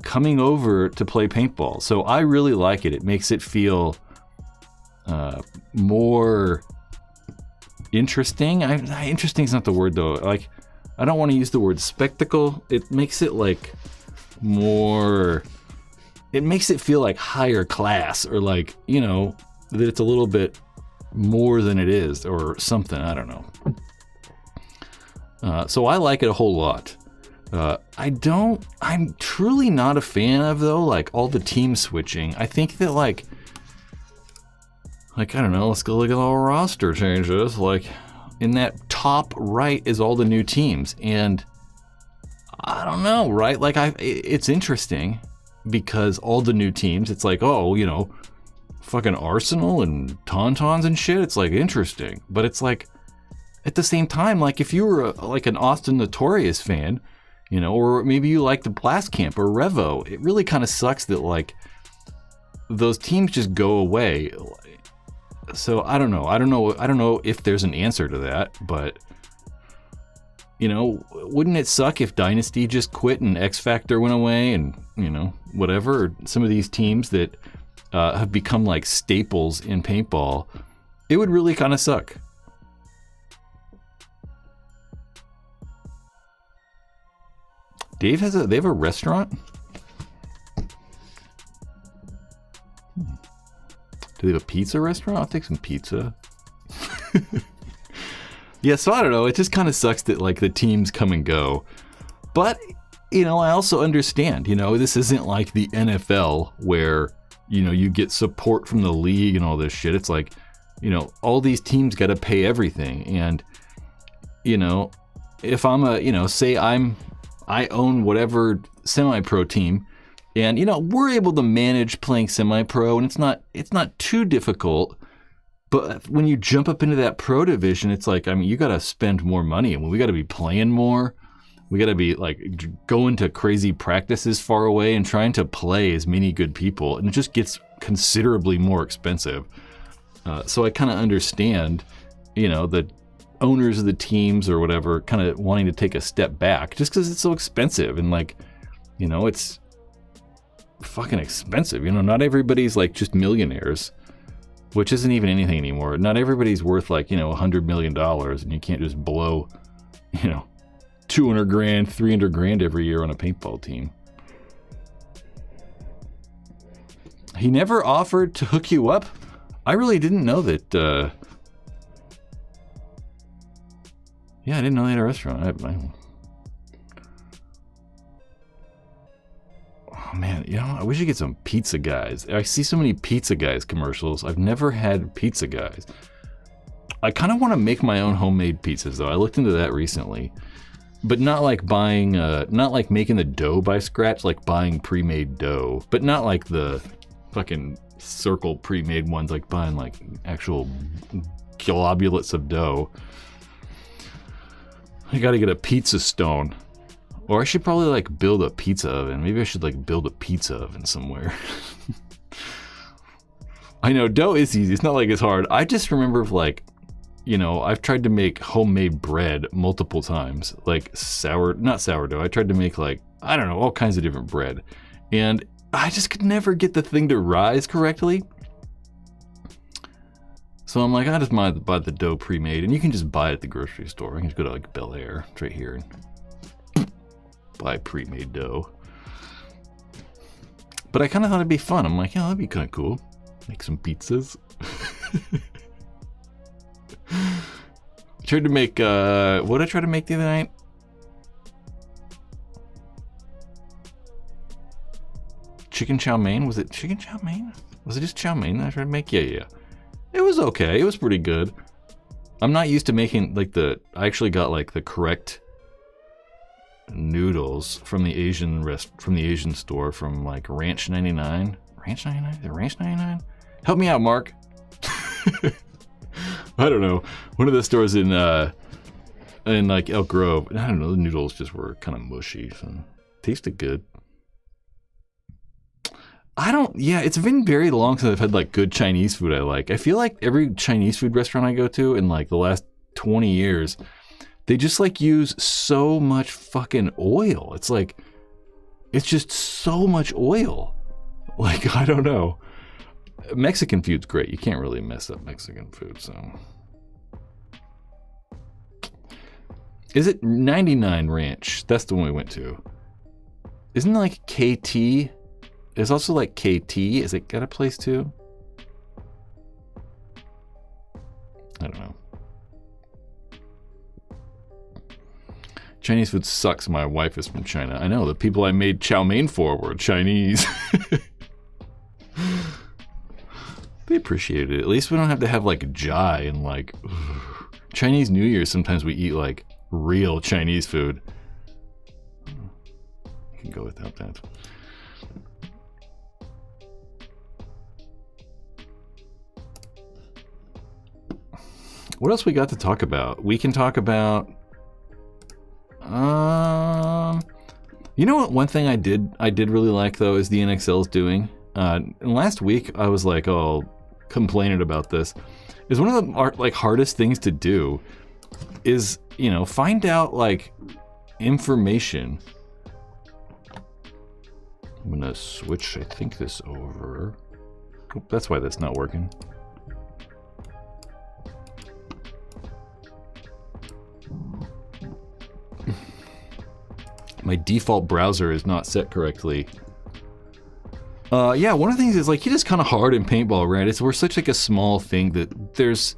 coming over to play paintball. So I really like it. It makes it feel more interesting. Interesting is not the word though. Like, I don't want to use the word spectacle. It makes it like more, it makes it feel like higher class, or like, you know, that it's a little bit more than it is or something. I don't know. So I like it a whole lot. I'm truly not a fan of though, like all the team switching. I think that like, I don't know, let's go look at all roster changes. Like in that top right is all the new teams. And I don't know, right? Like it's interesting because all the new teams, it's like, oh, you know, fucking Arsenal and Tauntauns and shit. It's like interesting, but it's like at the same time, like if you were like an Austin Notorious fan, you know, or maybe you like the Blast Camp or Revo, it really kind of sucks that like those teams just go away. So I don't know if there's an answer to that, but you know, wouldn't it suck if Dynasty just quit and X Factor went away and, you know, whatever, or some of these teams that have become like staples in paintball, it would really kind of suck. They have a restaurant? Do they have a pizza restaurant? I'll take some pizza. Yeah, so I don't know. It just kind of sucks that like the teams come and go. But, you know, I also understand, you know, this isn't like the NFL where, you know, you get support from the league and all this shit. It's like, you know, all these teams got to pay everything. And, you know, if I'm a, you know, say I own whatever semi-pro team, and you know we're able to manage playing semi-pro, and it's not too difficult. But when you jump up into that pro division, it's like, I mean, you got to spend more money. I mean, we got to be playing more. We got to be like going to crazy practices far away and trying to play as many good people, and it just gets considerably more expensive. So I kind of understand, you know, the owners of the teams or whatever kind of wanting to take a step back just because it's so expensive, and like, you know, it's fucking expensive. You know, not everybody's like just millionaires, which isn't even anything anymore. Not everybody's worth like, you know, $100 million, and you can't just blow, you know, 200 grand, 300 grand every year on a paintball team. He never offered to hook you up? I really didn't know that. Yeah, I didn't know they had a restaurant. Oh man, you know, I wish you get some Pizza Guys. I see so many Pizza Guys commercials. I've never had Pizza Guys. I kind of want to make my own homemade pizzas though. I looked into that recently, but not like buying, not like making the dough by scratch, like buying pre-made dough, but not like the fucking circle pre-made ones, like buying like actual globulets of dough. I gotta get a pizza stone. Or I should probably like build a pizza oven. Maybe I should like build a pizza oven somewhere. I know, dough is easy. It's not like it's hard. I just remember like, you know, I've tried to make homemade bread multiple times. Like not sourdough. I tried to make like, I don't know, all kinds of different bread. And I just could never get the thing to rise correctly. So I'm like, I just might buy the dough pre-made. And you can just buy it at the grocery store. I can just go to like Bel Air. It's right here. And buy pre-made dough. But I kind of thought it'd be fun. I'm like, yeah, that'd be kind of cool. Make some pizzas. Tried to make, what did I try to make the other night? Chicken chow mein? Was it chicken chow mein? Was it just chow mein that I tried to make? Yeah. It was okay. It was pretty good. I'm not used to making like I actually got like the correct noodles from the Asian store from like Ranch 99. Ranch 99? Is it Ranch 99? Help me out, Mark. I don't know. One of the stores in like Elk Grove. I don't know. The noodles just were kind of mushy. So tasted good. Yeah, it's been very long since I've had like good Chinese food I like. I feel like every Chinese food restaurant I go to in like the last 20 years, they just like use so much fucking oil. It's like, it's just so much oil. Like, I don't know. Mexican food's great. You can't really mess up Mexican food, so. Is it 99 Ranch? That's the one we went to. Isn't it like KT? There's also like KT. Is it got a place too? I don't know. Chinese food sucks. My wife is from China. I know. The people I made chow mein for were Chinese. They appreciated it. At least we don't have to have like jai and like Chinese New Year. Sometimes we eat like real Chinese food. I can go without that. What else we got to talk about? We can talk about, you know what? One thing I did really like though is the NXL's doing. And last week I was like, oh, complaining about this. Is one of the like hardest things to do is, you know, find out like information. I'm gonna switch, I think, this over. Oh, that's why that's not working. My default browser is not set correctly. Yeah, one of the things is like, it is kind of hard in Paintball, right? We're such like a small thing that there's,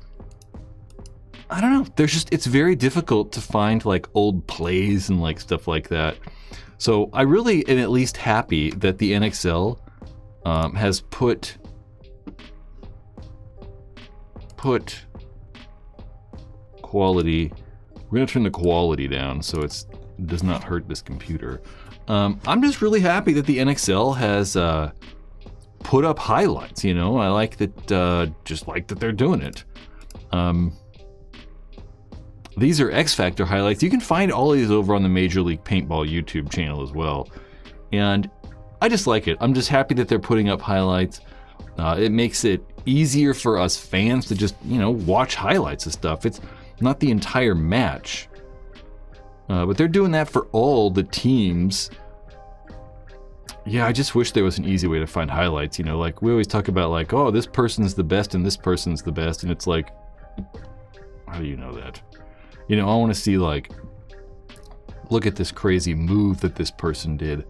I don't know, it's very difficult to find like old plays and like stuff like that. So I really am at least happy that the NXL has put quality. We're gonna turn the quality down so it does not hurt this computer. I'm just really happy that the NXL has put up highlights, you know? I like that, just like that they're doing it. These are X Factor highlights. You can find all of these over on the Major League Paintball YouTube channel as well. And I just like it. I'm just happy that they're putting up highlights. It makes it easier for us fans to just, you know, watch highlights of stuff. It's not the entire match. But they're doing that for all the teams. Yeah, I just wish there was an easy way to find highlights, you know, like we always talk about like, oh, this person's the best and this person's the best, and it's like, how do you know that? You know, I want to see like, look at this crazy move that this person did.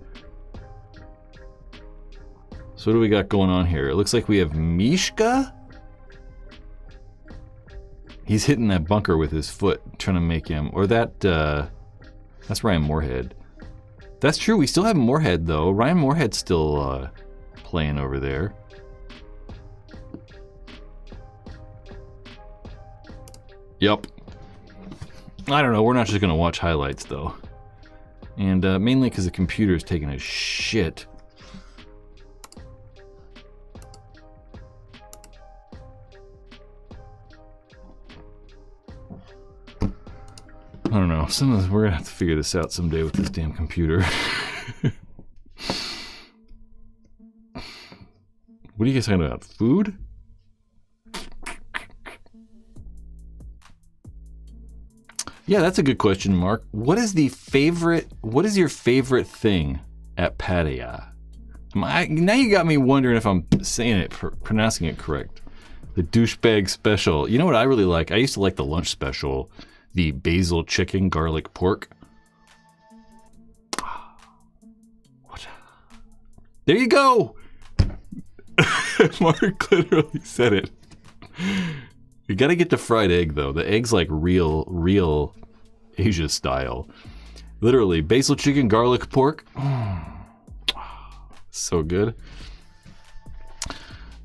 So what do we got going on here? It looks like we have Mishka. He's hitting that bunker with his foot, trying to make him, or that's Ryan Moorhead. That's true, we still have Moorhead though. Ryan Moorhead's still playing over there. Yep. I don't know, we're not just gonna watch highlights though. And mainly because the computer's taking a shit. I don't know. We're gonna have to figure this out someday with this damn computer. What are you guys talking about? Food? Yeah, that's a good question, Mark. What is your favorite thing at Pattaya? Now you got me wondering if I'm saying it, pronouncing it correct. The douchebag special. You know what I really like? I used to like the lunch special, the basil chicken garlic pork. What? There you go. Mark literally said it. You gotta get the fried egg though. The egg's like real Asia style. Literally, basil chicken garlic pork. So good.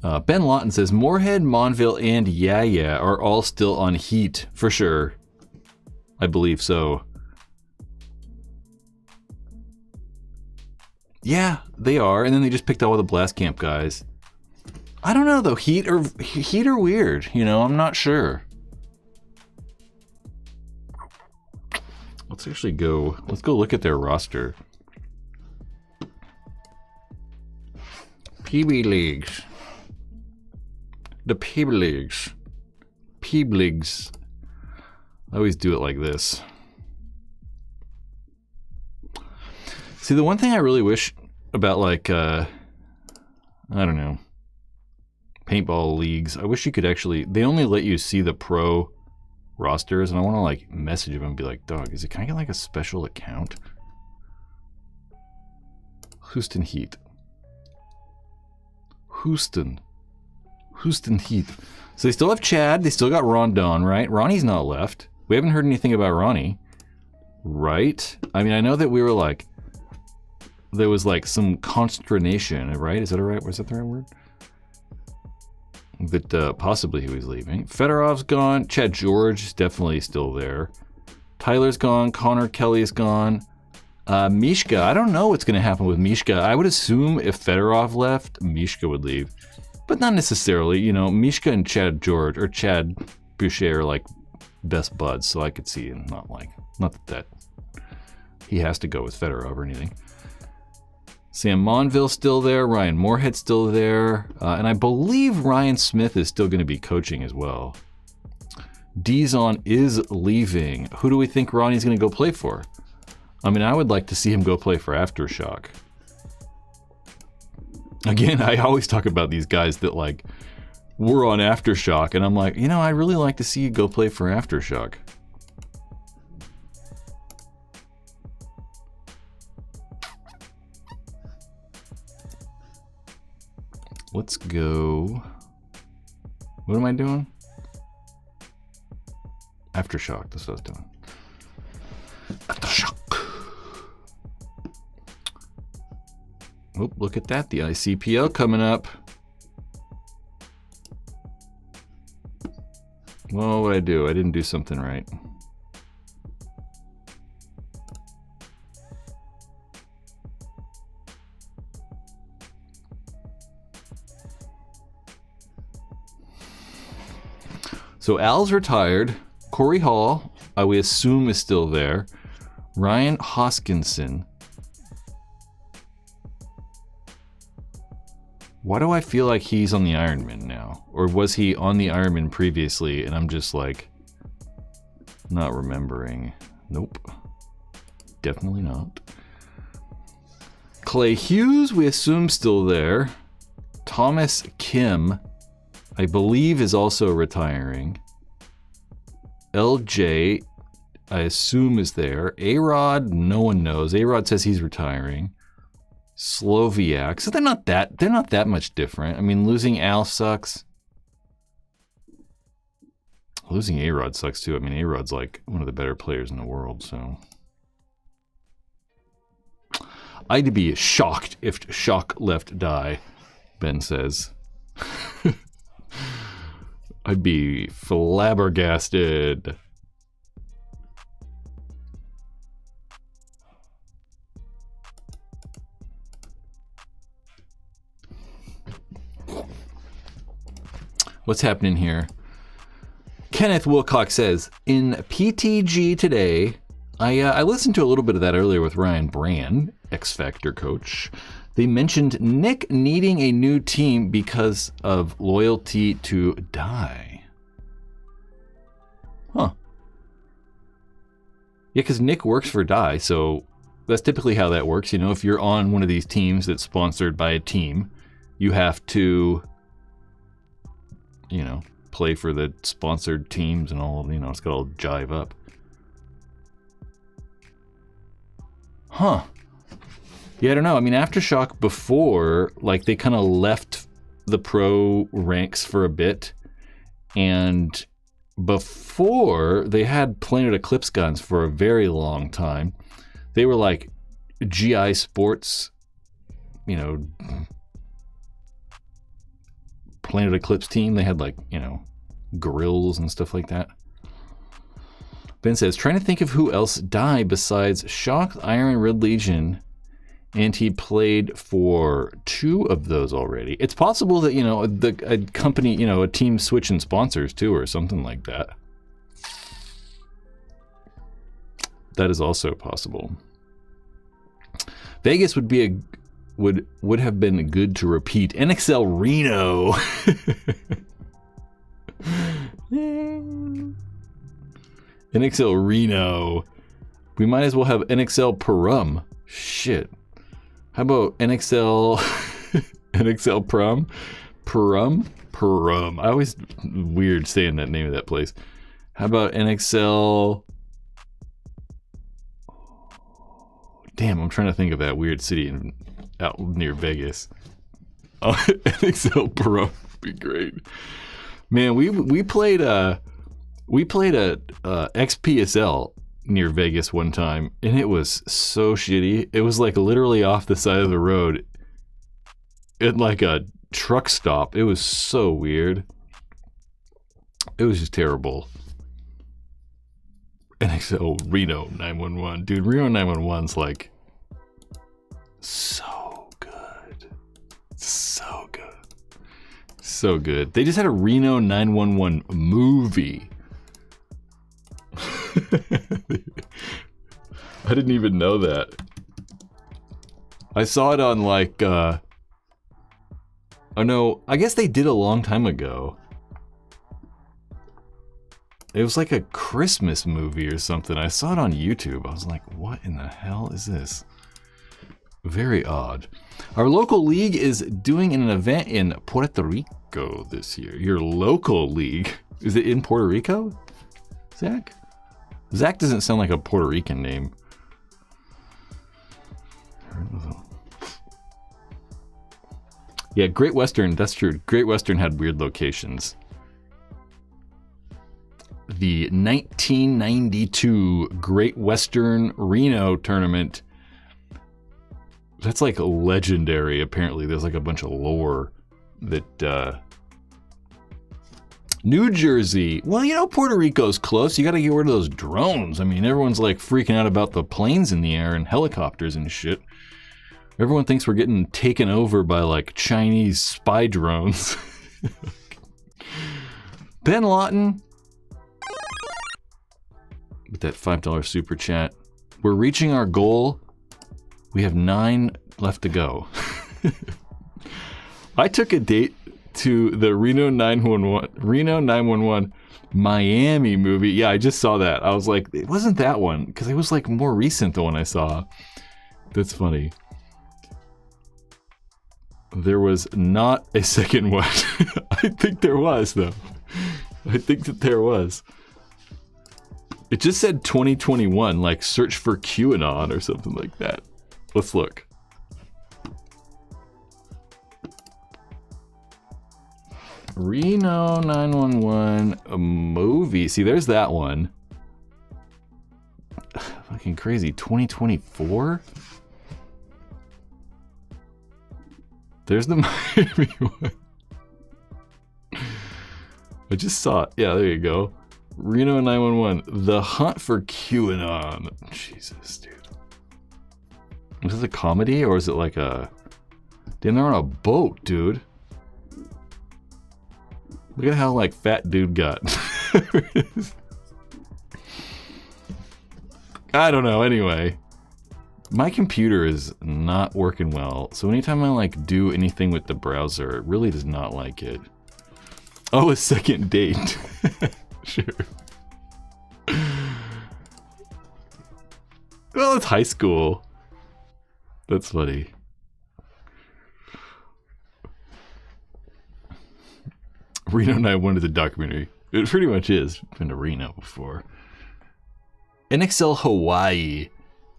Ben Lawton says, Moorhead, Monville, and Yeah are all still on heat, for sure. I believe so. Yeah, they are, and then they just picked all the blast camp guys. I don't know though, heat are weird, you know, I'm not sure. Let's go look at their roster. PB Leagues. The PB Leagues. PB Leagues. I always do it like this. See, the one thing I really wish about, like, I don't know, paintball leagues, I wish you could actually, they only let you see the pro rosters, and I want to, like, message them and be like, dog, can I get, like, a special account? Houston Heat. Houston Heat. So they still have Chad. They still got Rondon, right? Ronnie's not left. We haven't heard anything about Ronnie, right? I mean, I know that we were like, there was like some consternation, right? Is that right? Was that the right word? That possibly he was leaving. Fedorov's gone. Chad George is definitely still there. Tyler's gone. Connor Kelly is gone. Mishka, I don't know what's going to happen with Mishka. I would assume if Fedorov left, Mishka would leave. But not necessarily, you know, Mishka and Chad George, or Chad Boucher are like best buds, so I could see him not that he has to go with Fedorov or anything. Sam Monville's still there, Ryan Moorhead's still there, and I believe Ryan Smith is still going to be coaching as well. Dizon is leaving. Who do we think Ronnie's going to go play for? I mean, I would like to see him go play for Aftershock. Again, I always talk about these guys that, like, were on Aftershock, and I'm like, you know, I'd really like to see you go play for Aftershock. Let's go. What am I doing? Aftershock, that's what I was doing. Aftershock. Oh, look at that, the ICPL coming up. Well, what did I do? I didn't do something right. So Al's retired. Corey Hall, we assume, is still there. Ryan Hoskinson. Why do I feel like he's on the Ironmen now? Or was he on the Ironmen previously and I'm just like not remembering? Nope. Definitely not. Clay Hughes, we assume still there. Thomas Kim, I believe, is also retiring. LJ, I assume, is there. A-Rod, no one knows. A-Rod says he's retiring. Sloviak, so they're not that much different. I mean, losing Al sucks. Losing A-Rod sucks too. I mean, A-Rod's like one of the better players in the world, so I'd be shocked if Shock left Die, Ben says. I'd be flabbergasted. What's happening here? Kenneth Wilcox says, in PTG today, I listened to a little bit of that earlier with Ryan Brand, X Factor coach. They mentioned Nick needing a new team because of loyalty to Die. Huh. Yeah, because Nick works for Die, so that's typically how that works. You know, if you're on one of these teams that's sponsored by a team, you have to, you know, play for the sponsored teams and all, you know, it's got to all jive up. Huh. Yeah, I don't know. I mean, Aftershock before, like, they kind of left the pro ranks for a bit. And before, they had Planet Eclipse guns for a very long time. They were like GI Sports, you know, Planet Eclipse team. They had like, you know, grills and stuff like that. Ben says, trying to think of who else died besides Shock, Iron, Red Legion, and he played for 2 of those already. It's possible that, you know, a company, you know, a team switching sponsors too, or something like that. That is also possible. Vegas would be would have been good to repeat. NXL Reno. NXL Reno. We might as well have NXL Parum. Shit. How about NXL NXL Prom? Parum. I always weird saying that name of that place. How about NXL? Damn, I'm trying to think of that weird city out near Vegas. Oh, NXL Parum would be great. Man, we played a XPSL near Vegas one time, and it was so shitty. It was like literally off the side of the road at like a truck stop. It was so weird. It was just terrible. NXL Reno 911. Dude, Reno 911's like so good. So good. So good. They just had a Reno 911 movie. I didn't even know that. I saw it on like, oh no, I guess they did a long time ago. It was like a Christmas movie or something. I saw it on YouTube. I was like, what in the hell is this? Very odd. Our local league is doing an event in Puerto Rico this year. Your local league? Is it in Puerto Rico? Zach? Zach doesn't sound like a Puerto Rican name. Yeah, Great Western, that's true. Great Western had weird locations. The 1992 Great Western Reno tournament. That's like legendary, apparently. There's like a bunch of lore that, New Jersey. Well, you know, Puerto Rico's close. You gotta get rid of those drones. I mean, everyone's like freaking out about the planes in the air and helicopters and shit. Everyone thinks we're getting taken over by like Chinese spy drones. Ben Lawton. With that $5 super chat. We're reaching our goal. We have 9 left to go. I took a date to the Reno 911 Miami movie. Yeah, I just saw that. I was like, it wasn't that one, because it was like more recent, the one I saw. That's funny. There was not a second one. I think there was, though. I think that there was. It just said 2021, like search for QAnon or something like that. Let's look. Reno 911 a movie. See, there's that one. Fucking crazy. 2024? There's the Miami one. I just saw it. Yeah, there you go. Reno 911. The Hunt for QAnon. Jesus, dude. Is this a comedy or is it like a... Damn, they're on a boat, dude. Look at how like fat dude got. I don't know, anyway. My computer is not working well, so anytime I like do anything with the browser, it really does not like it. Oh, a second date. Sure. Well, it's high school. That's funny. Reno 911 is a documentary. It pretty much is. I've been to Reno before. NXL Hawaii.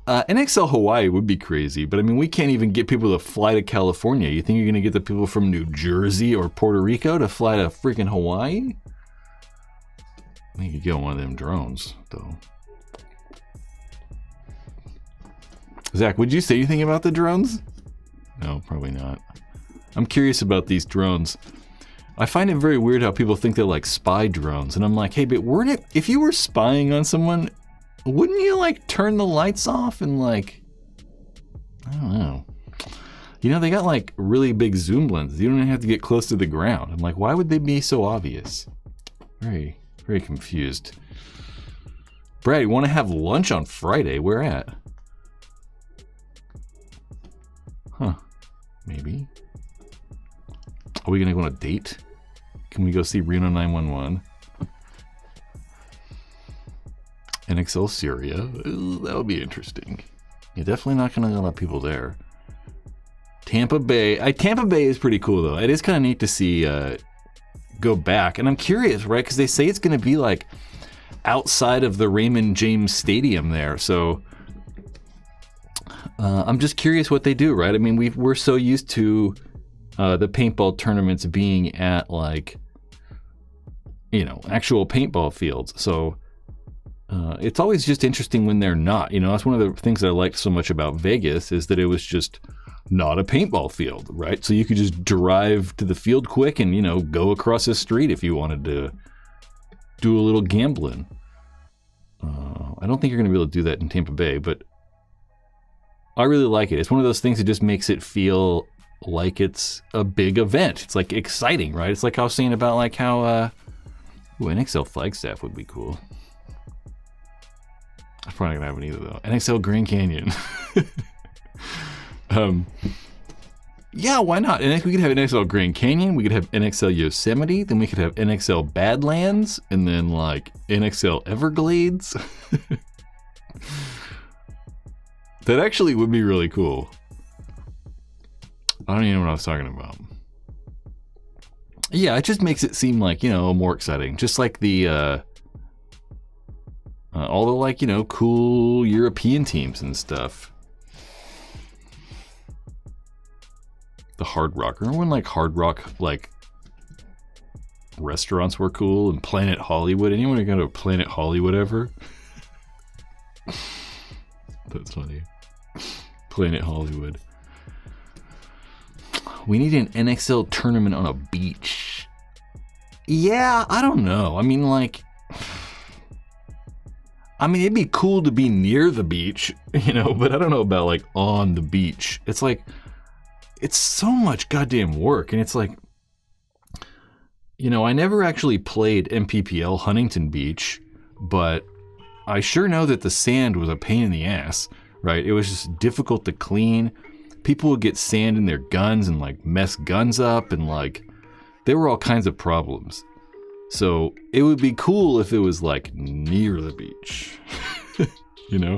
NXL Hawaii would be crazy, but I mean, we can't even get people to fly to California. You think you're going to get the people from New Jersey or Puerto Rico to fly to freaking Hawaii? I think you could get one of them drones, though. Zach, would you say anything about the drones? No, probably not. I'm curious about these drones. I find it very weird how people think they're like spy drones, and I'm like, hey, but if you were spying on someone, wouldn't you like turn the lights off and like, I don't know. You know, they got like really big zoom lenses. You don't even have to get close to the ground. I'm like, why would they be so obvious? Very, very confused. Brad, you want to have lunch on Friday? Where at? Huh, maybe. Are we gonna go on a date? Can we go see Reno 911? NXL Syria. Ooh, that would be interesting. You're definitely not gonna get a lot of people there. Tampa Bay. Tampa Bay is pretty cool though. It is kind of neat to see go back, and I'm curious, right? Because they say it's gonna be like outside of the Raymond James Stadium there, so I'm just curious what they do, right? I mean, we're so used to the paintball tournaments being at like, you know, actual paintball fields. So it's always just interesting when they're not. You know, that's one of the things that I liked so much about Vegas is that it was just not a paintball field, right? So you could just drive to the field quick and, you know, go across the street if you wanted to do a little gambling. I don't think you're going to be able to do that in Tampa Bay, but I really like it. It's one of those things that just makes it feel like it's a big event. It's like exciting, right? It's like I was saying about like how NXL Flagstaff would be cool. I'm probably not gonna have it either though. NXL Grand Canyon. Yeah, why not? And we could have NXL Grand Canyon, we could have NXL Yosemite, then we could have NXL Badlands, and then like NXL Everglades. That actually would be really cool. I don't even know what I was talking about. Yeah, it just makes it seem like, you know, more exciting. Just like the, all the like, you know, cool European teams and stuff. The Hard Rock. Remember when like Hard Rock, like, restaurants were cool and Planet Hollywood? Anyone go to Planet Hollywood ever? That's funny. Planet Hollywood. We need an NXL tournament on a beach. Yeah, I don't know. I mean, like, it'd be cool to be near the beach, you know, but I don't know about like on the beach. It's like, it's so much goddamn work. And it's like, you know, I never actually played MPPL Huntington Beach, but I sure know that the sand was a pain in the ass, right? It was just difficult to clean. People would get sand in their guns and like mess guns up, and like there were all kinds of problems. So it would be cool if it was like near the beach, you know,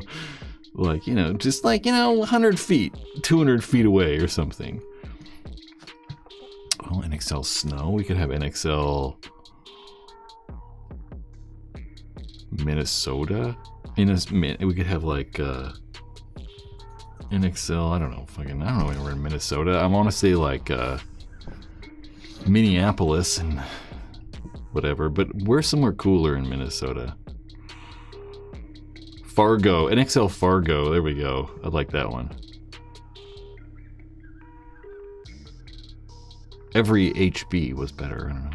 like, you know, just like, you know, 100 feet, 200 feet away or something. Oh, NXL Snow. We could have NXL Minnesota. We could have like NXL, I don't know when we're in Minnesota. I want to say like Minneapolis and whatever, but we're somewhere cooler in Minnesota. Fargo, NXL Fargo, there we go. I like that one. Every HB was better, I don't know.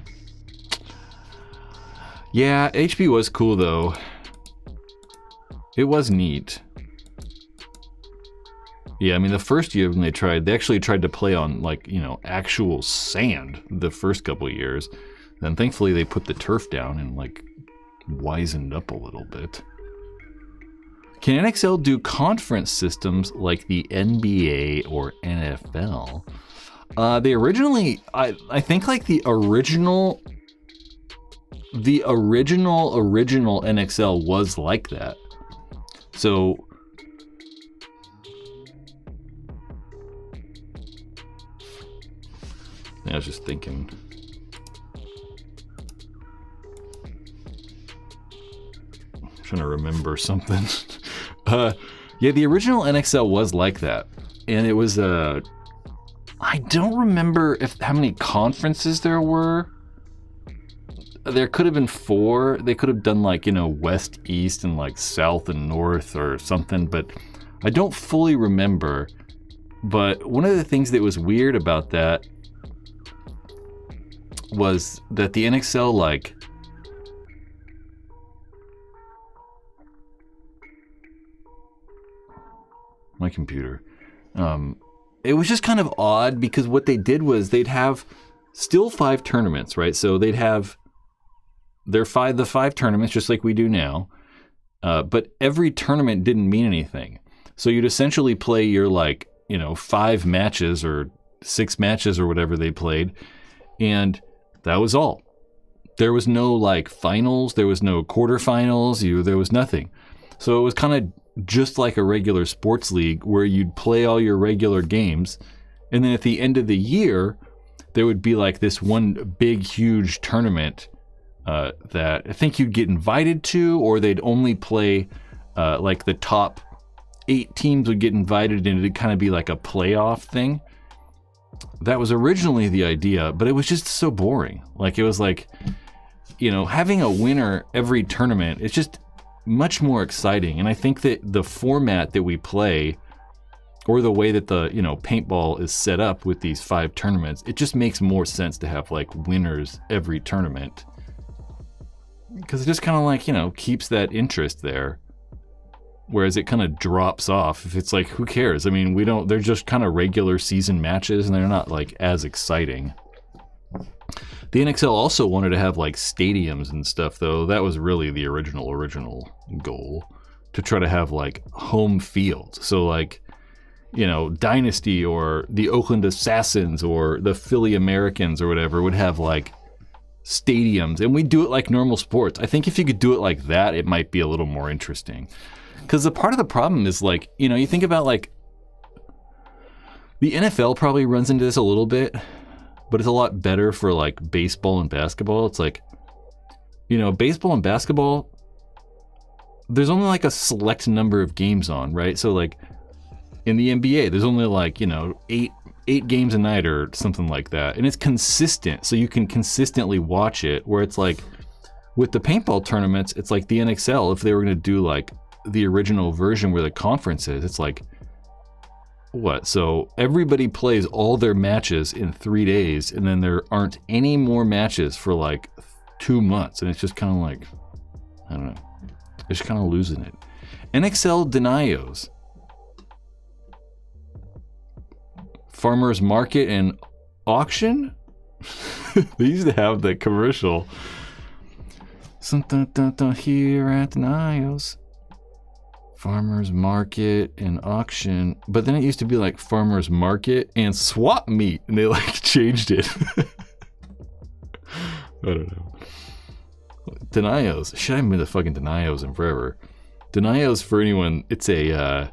Yeah, HB was cool though. It was neat. Yeah, I mean, the first year when they actually tried to play on, like, you know, actual sand the first couple of years. Then thankfully they put the turf down and, like, wizened up a little bit. Can NXL do conference systems like the NBA or NFL? They originally, I think, like, the original NXL was like that. So I was just thinking. I'm trying to remember something. Yeah, the original NXL was like that. And it was, I don't remember how many conferences there were. There could have been 4. They could have done like, you know, West, East, and like South and North or something, but I don't fully remember. But one of the things that was weird about that was that the NXL, like, my computer, it was just kind of odd because what they did was they'd have still 5 tournaments, right? So they'd have the 5 tournaments just like we do now, but every tournament didn't mean anything. So you'd essentially play your, like, you know, 5 matches or 6 matches or whatever they played, and that was all. There was no like finals, there was no quarterfinals, there was nothing. So it was kind of just like a regular sports league where you'd play all your regular games, and then at the end of the year there would be like this one big huge tournament that I think you'd get invited to, or they'd only play like the top 8 teams would get invited, and it'd kind of be like a playoff thing. That was originally the idea, but it was just so boring. Like, it was like, you know, having a winner every tournament, it's just much more exciting. And I think that the format that we play, or the way that the, you know, paintball is set up with these 5 tournaments, it just makes more sense to have like winners every tournament. Because it just kind of like, you know, keeps that interest there. Whereas it kind of drops off if it's like, who cares? I mean, they're just kind of regular season matches and they're not like as exciting. The NXL also wanted to have like stadiums and stuff, though. That was really the original goal, to try to have like home fields. So like, you know, Dynasty or the Oakland Assassins or the Philly Americans or whatever would have like stadiums, and we do it like normal sports. I think if you could do it like that, it might be a little more interesting. Because the part of the problem is, like, you know, you think about like the NFL probably runs into this a little bit, but it's a lot better for like baseball and basketball. It's like, you know, baseball and basketball, there's only like a select number of games on, right? So like in the NBA, there's only like, you know, eight games a night or something like that. And it's consistent, so you can consistently watch it, where it's like with the paintball tournaments, it's like the NXL, if they were going to do like the original version where the conference is, it's like, what? So everybody plays all their matches in 3 days, and then there aren't any more matches for like 2 months. And it's just kind of like, I don't know. It's kind of losing it. NXL Denios. Farmers Market and Auction? They used to have that commercial. Something here at Denios. Farmers Market and Auction. But then it used to be like Farmers Market and Swap Meet, and they like changed it. I don't know. Denios. Shit, I haven't been to fucking Denios in forever. Denios, for anyone, it's a,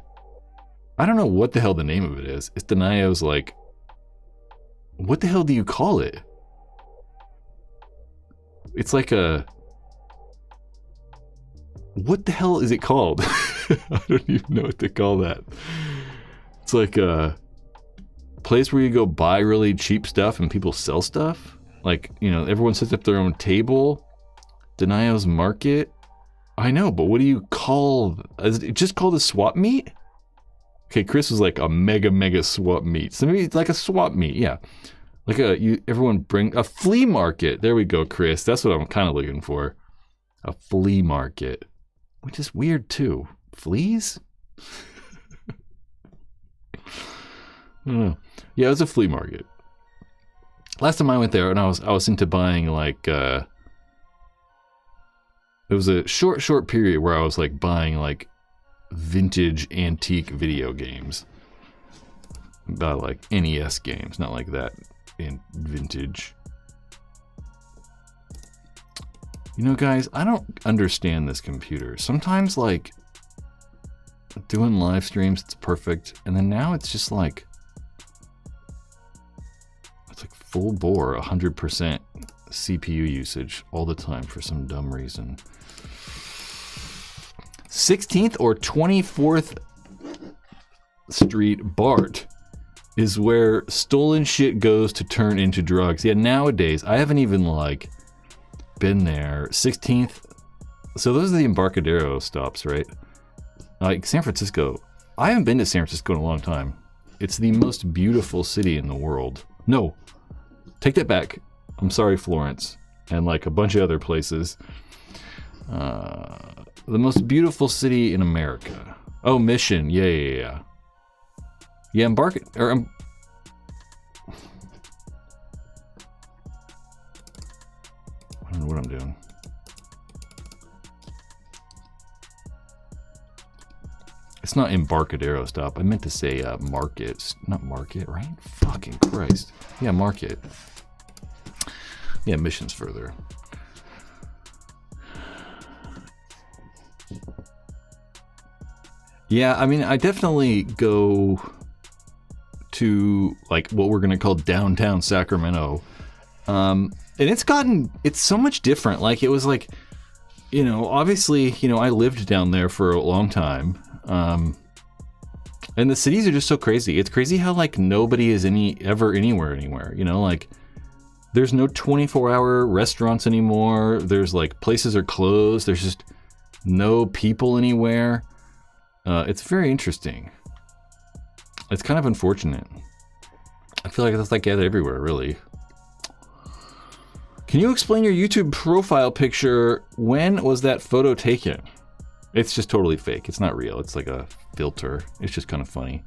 I don't know what the hell the name of it is. It's Denios, like, what the hell do you call it? It's like a, what the hell is it called? I don't even know what to call that. It's like a place where you go buy really cheap stuff and people sell stuff. Like, you know, everyone sets up their own table. Denios Market. I know, but what do you call, is it just called a swap meet? Okay, Chris was like a mega swap meet. So maybe it's like a swap meet, yeah. Like everyone bring a flea market. There we go, Chris. That's what I'm kind of looking for. A flea market, which is weird too. Fleas? I don't know. Yeah, it was a flea market. Last time I went there, and I was into buying like. It was a short period where I was like buying like vintage antique video games. About like NES games, not like that in vintage. You know, guys, I don't understand this computer. Sometimes like doing live streams, it's perfect. And then now it's just like, it's like full bore, 100% CPU usage all the time for some dumb reason. 16th or 24th Street BART is where stolen shit goes to turn into drugs. Yeah, nowadays, I haven't even like been there. 16th, so those are the Embarcadero stops, right? Like San Francisco, I haven't been to San Francisco in a long time. It's the most beautiful city in the world. No, take that back. I'm sorry, Florence, and like a bunch of other places. The most beautiful city in America. Oh, Mission, yeah. Yeah, I don't know what I'm doing. It's not Embarcadero stop. I meant to say Market. Not Market, right? Fucking Christ. Yeah, Market. Yeah, Mission's further. Yeah, I mean, I definitely go to like what we're gonna call downtown Sacramento, and it's so much different. Like it was like, you know, obviously, you know, I lived down there for a long time, and the cities are just so crazy. It's crazy how like nobody is ever anywhere. You know, like there's no 24-hour restaurants anymore. There's like places are closed. There's just no people anywhere. It's very interesting. It's kind of unfortunate. I feel like that's like that everywhere, really. Can you explain your YouTube profile picture? When was that photo taken? It's just totally fake. It's not real. It's like a filter. It's just kind of funny.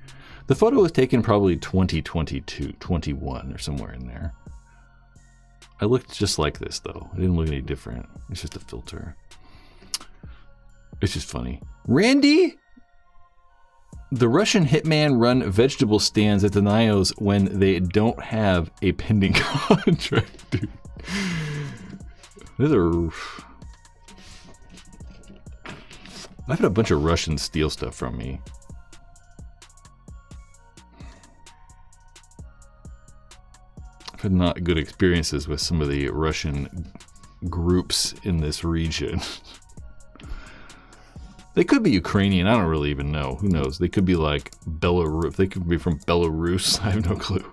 The photo was taken probably 2022, 21 or somewhere in there. I looked just like this though. I didn't look any different. It's just a filter. It's just funny. Randy? The Russian hitman run vegetable stands at the Nios when they don't have a pending contract, dude. I've had a bunch of Russians steal stuff from me. I've had not good experiences with some of the Russian groups in this region. They could be Ukrainian. I don't really even know. Who knows? They could be like Belarus. They could be from Belarus. I have no clue.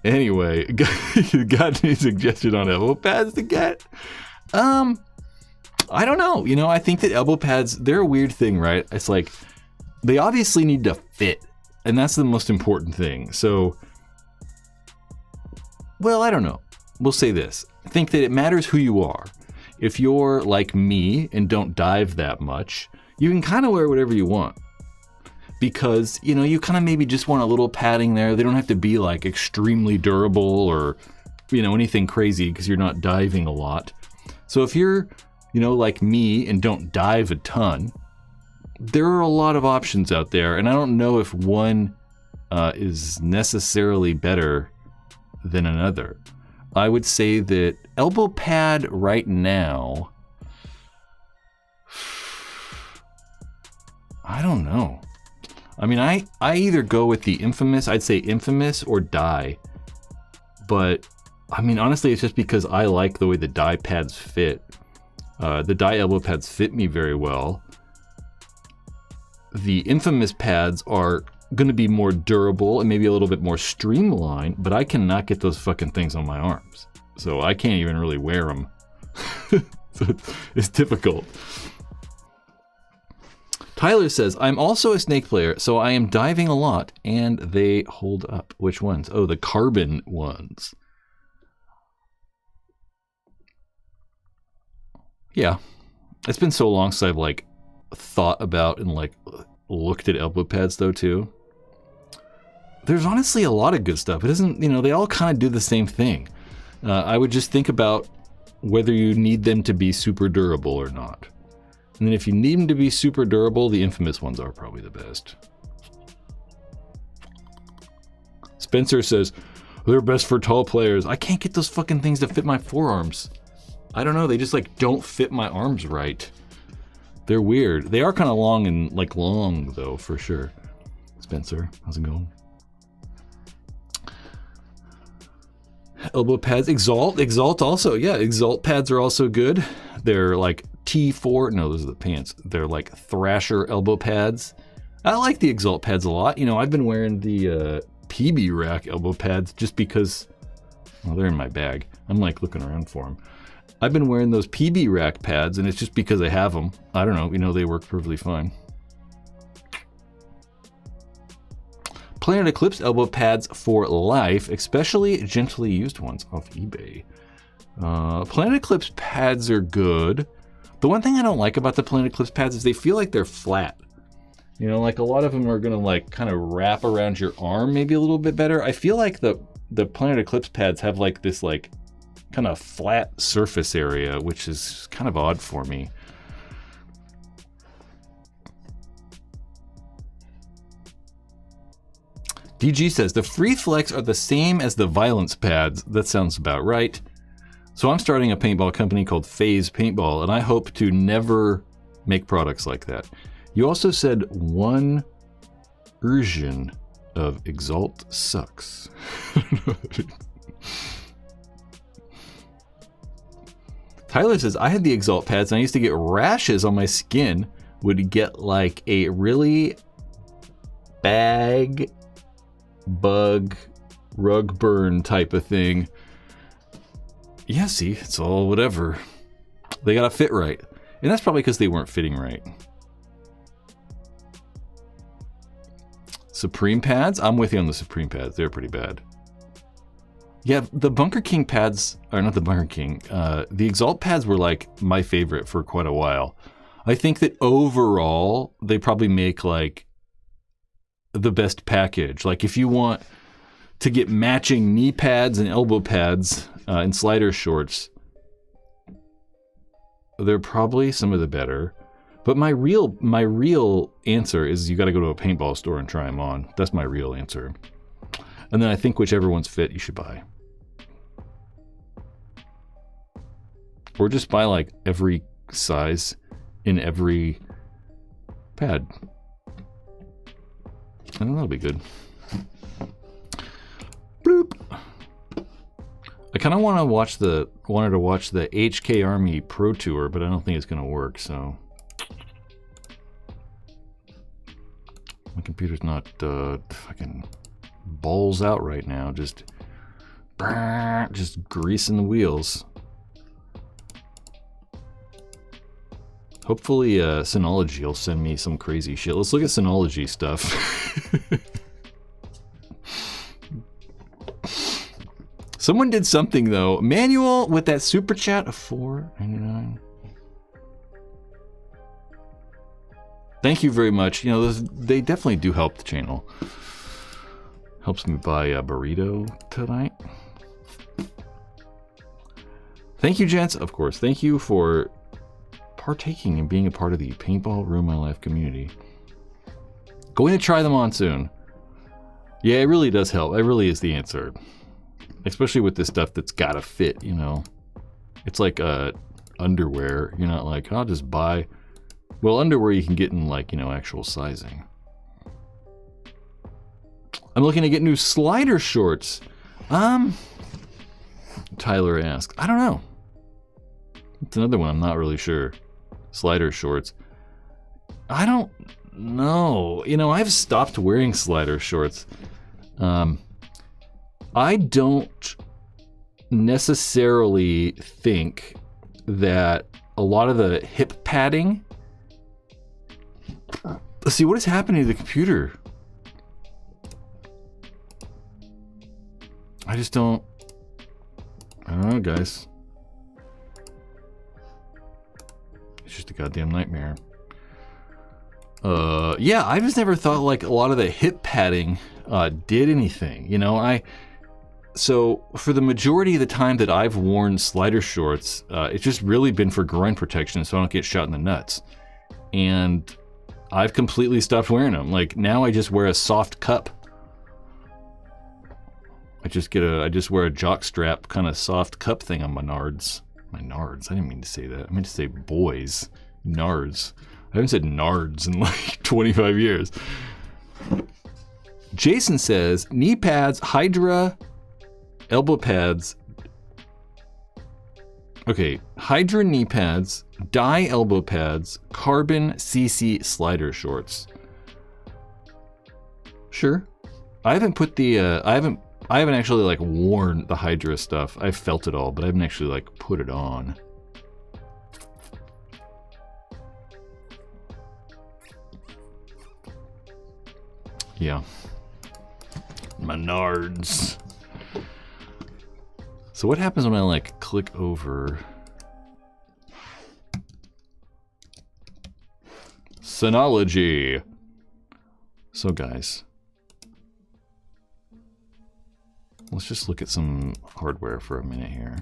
Anyway, got any suggestion on elbow pads to get? I don't know. You know, I think that elbow pads, they're a weird thing, right? It's like they obviously need to fit, and that's the most important thing. So, well, I don't know. We'll say this. I think that it matters who you are. If you're like me and don't dive that much, you can kind of wear whatever you want. Because, you know, you kind of maybe just want a little padding there. They don't have to be like extremely durable or, you know, anything crazy because you're not diving a lot. So if you're, you know, like me and don't dive a ton, there are a lot of options out there. And I don't know if one is necessarily better than another. I would say that elbow pad right now, I don't know. I mean, I either go with the infamous, I'd say infamous or die. But I mean, honestly, it's just because I like the way the die pads fit. The die elbow pads fit me very well. The infamous pads are going to be more durable and maybe a little bit more streamlined, but I cannot get those fucking things on my arms. So I can't even really wear them. So it's difficult. Tyler says, I'm also a snake player, so I am diving a lot and they hold up. Which ones? Oh, the carbon ones. Yeah. It's been so long since I've like thought about and like looked at elbow pads though too. There's honestly a lot of good stuff. It isn't, you know, they all kind of do the same thing. I would just think about whether you need them to be super durable or not. And then if you need them to be super durable, the infamous ones are probably the best. Spencer says, they're best for tall players. I can't get those fucking things to fit my forearms. I don't know, they just like don't fit my arms right. They're weird. They are kind of long and like long though, for sure. Spencer, how's it going? elbow pads. Exalt also. Yeah, Exalt pads are also good. They're like T4. No, those are the pants. They're like Thrasher elbow pads. I like the Exalt pads a lot. You know, I've been wearing the PB Rack elbow pads just because, well, they're in my bag. I'm like looking around for them. I've been wearing those PB Rack pads, and it's just because I have them. I don't know. You know, they work perfectly fine. Planet Eclipse elbow pads for life, especially gently used ones off eBay. Planet Eclipse pads are good. The one thing I don't like about the Planet Eclipse pads is they feel like they're flat. You know, like a lot of them are gonna like kind of wrap around your arm maybe a little bit better. I feel like the Planet Eclipse pads have like this like kind of flat surface area, which is kind of odd for me. DG says, the Free Flex are the same as the Violence pads. That sounds about right. So I'm starting a paintball company called Phase Paintball, and I hope to never make products like that. You also said one version of Exalt sucks. Tyler says, I had the Exalt pads and I used to get rashes on my skin. Would get like a really bug rug burn type of thing. Yeah, see, it's all whatever. They gotta fit right. And that's probably because they weren't fitting right. Supreme pads? I'm with you on the Supreme pads. They're pretty bad. Yeah, the Bunker King pads, or not the Bunker King, the Exalt pads were like my favorite for quite a while. I think that overall, they probably make like the best package. Like if you want to get matching knee pads and elbow pads and slider shorts, they're probably some of the better. But my real answer is you got to go to a paintball store and try them on. That's my real answer. And then I think whichever one's fit, you should buy. Or just buy like every size in every pad. And that'll be good. Bloop. I kind of wanted to watch the HK Army Pro Tour, but I don't think it's going to work, so. My computer's not fucking balls out right now, just greasing the wheels. Hopefully Synology will send me some crazy shit. Let's look at Synology stuff. Someone did something though. Manual with that super chat of $4.99. Thank you very much. You know, they definitely do help the channel. Helps me buy a burrito tonight. Thank you, gents. Of course, thank you for partaking and being a part of the Paintball Ruin My Life community. Going to try them on soon. Yeah, it really does help. It really is the answer. Especially with this stuff that's gotta fit, you know. It's like underwear. You're not like, I'll just buy. Well, underwear you can get in like, you know, actual sizing. I'm looking to get new slider shorts. Tyler asks. I don't know. It's another one I'm not really sure. Slider shorts. I don't know. You know, I've stopped wearing slider shorts. I don't necessarily think that a lot of the hip padding. Let's see, what is happening to the computer? I don't know, guys. It's just a goddamn nightmare. Yeah, I just never thought like a lot of the hip padding did anything. You know, so for the majority of the time that I've worn slider shorts, it's just really been for groin protection so I don't get shot in the nuts. And I've completely stopped wearing them. Like now I just wear a soft cup. I just wear a jock strap kind of soft cup thing on my nards. My nards, I didn't mean to say that. I meant to say boys. Nards. I haven't said nards in like 25 years. Jason says, knee pads, Hydra, elbow pads, Okay, Hydra knee pads, dye elbow pads, carbon CC slider shorts. Sure. I haven't put the I haven't actually like worn the Hydra stuff. I've felt it all, but I haven't actually like put it on. Yeah. Menards. So what happens when I like click over? Synology. So guys, let's just look at some hardware for a minute here.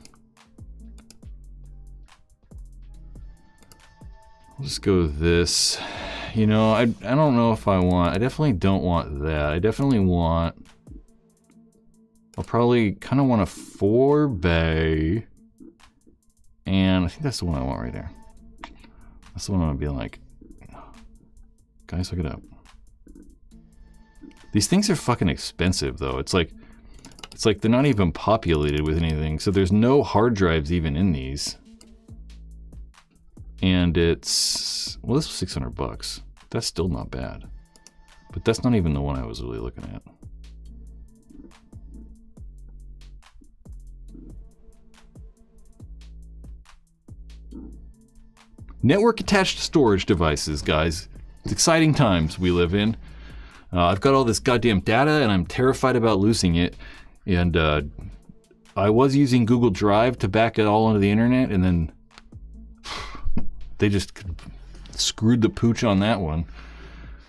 I'll just go with this. You know, I don't know if I definitely don't want that. I definitely want, I'll probably kind of want a 4-bay. And I think that's the one I want right there. That's the one I'm gonna be like, guys, look it up. These things are fucking expensive though. It's like they're not even populated with anything. So there's no hard drives even in these. And it's, well, this was 600 bucks. That's still not bad. But that's not even the one I was really looking at. Network attached storage devices, guys. It's exciting times we live in. I've got all this goddamn data and I'm terrified about losing it. And I was using Google Drive to back it all onto the internet, and then they just screwed the pooch on that one.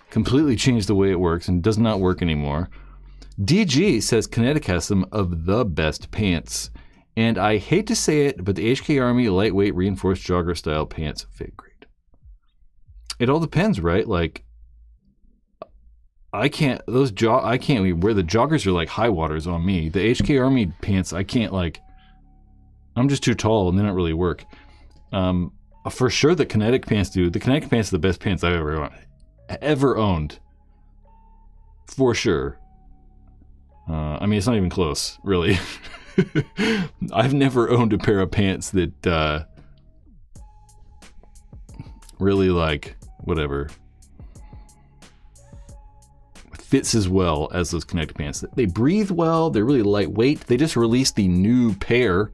Completely changed the way it works and does not work anymore. DG says Kinetic has some of the best pants. And I hate to say it, but the HK Army lightweight reinforced jogger style pants fit great. It all depends, right? Like, I can't wear the joggers are like high waters on me. The HK Army pants, I can't like, I'm just too tall and they don't really work. For sure the Kinetic pants do. The Kinetic pants are the best pants I've ever owned. For sure. I mean, it's not even close, really. I've never owned a pair of pants that really like, whatever, fits as well as those Kinetic pants. They breathe well, they're really lightweight. They just released the new pair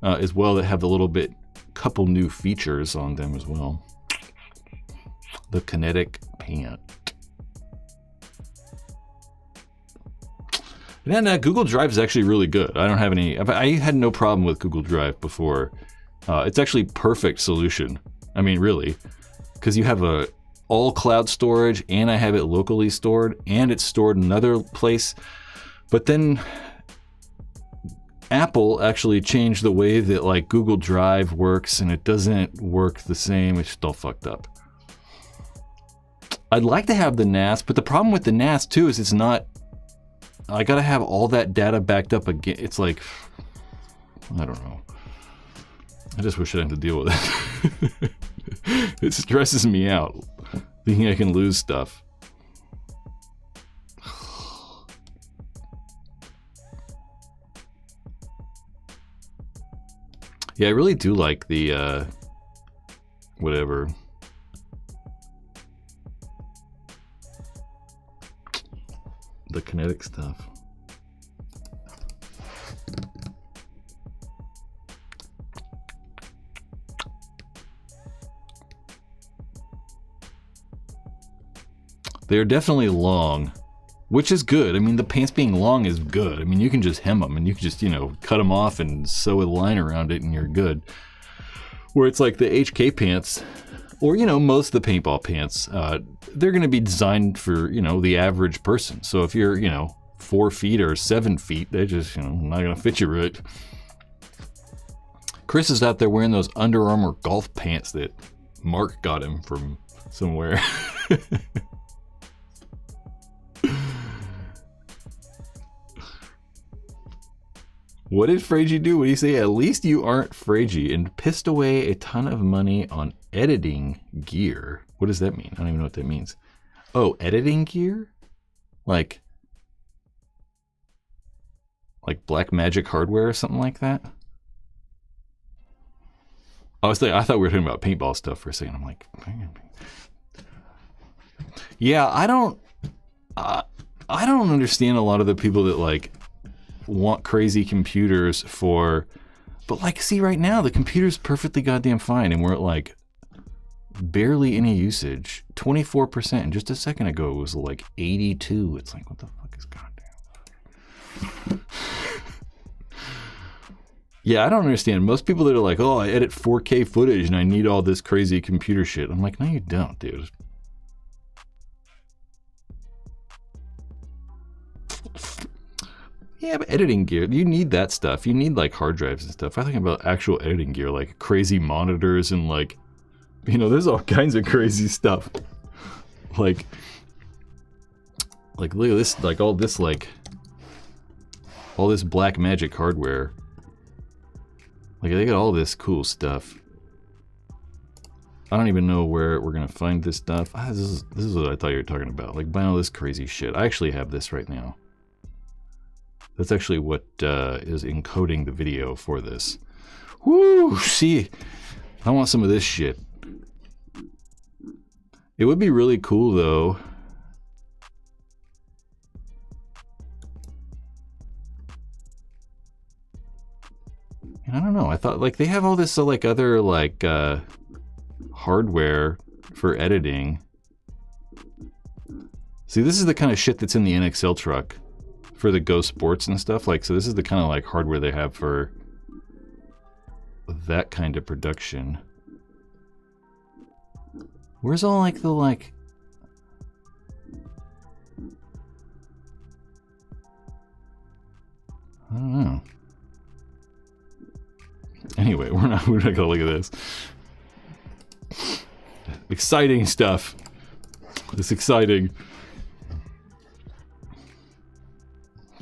as well that have a little bit, couple new features on them as well. The Kinetic pant. And then Google Drive is actually really good. I don't have any, I had no problem with Google Drive before. It's actually perfect solution. I mean, really, because you have a all cloud storage and I have it locally stored and it's stored in another place. But then Apple actually changed the way that like Google Drive works and it doesn't work the same. It's still fucked up. I'd like to have the NAS, but the problem with the NAS too is it's not, I gotta have all that data backed up again. It's like, I don't know. I just wish I didn't have to deal with it. It stresses me out, thinking I can lose stuff. Yeah, I really do like the, whatever. The Kinetic stuff. They're definitely long, which is good. I mean, the pants being long is good. I mean, you can just hem them and you can just, you know, cut them off and sew a line around it and you're good. Where it's like the HK pants, or, you know, most of the paintball pants, they're going to be designed for, you know, the average person. So if you're, you know, 4 feet or 7 feet, they just, you know, not going to fit you right. Chris is out there wearing those Under Armour golf pants that Mark got him from somewhere. What did Fragi do? What did he say? At least you aren't Fragi, and pissed away a ton of money on editing gear. What does that mean? I don't even know what that means. Oh, editing gear? Like Black Magic hardware or something like that? I thought we were talking about paintball stuff for a second. I'm like, yeah, I don't understand a lot of the people that like want crazy computers for, but like, see right now the computer's perfectly goddamn fine, and we're at like barely any usage, 24%. And just a second ago it was like 82. It's like, what the fuck is goddamn? Yeah, I don't understand. Most people that are like, oh, I edit 4K footage and I need all this crazy computer shit. I'm like, no, you don't, dude. Yeah, but editing gear, you need that stuff. You need like hard drives and stuff. I think about actual editing gear, like crazy monitors and like, you know, there's all kinds of crazy stuff. Like look at this, like all this black magic hardware. Like they got all this cool stuff. I don't even know where we're gonna find this stuff. This is what I thought you were talking about. Like buying all this crazy shit. I actually have this right now. That's actually what is encoding the video for this. Woo! See, I want some of this shit. It would be really cool though. I don't know. I thought like they have all this like other like hardware for editing. See, this is the kind of shit that's in the NXL truck for the Go Sports and stuff. Like, so this is the kind of like hardware they have for that kind of production. Where's all like the like? I don't know. Anyway, we're not gonna look at this. Exciting stuff. It's exciting.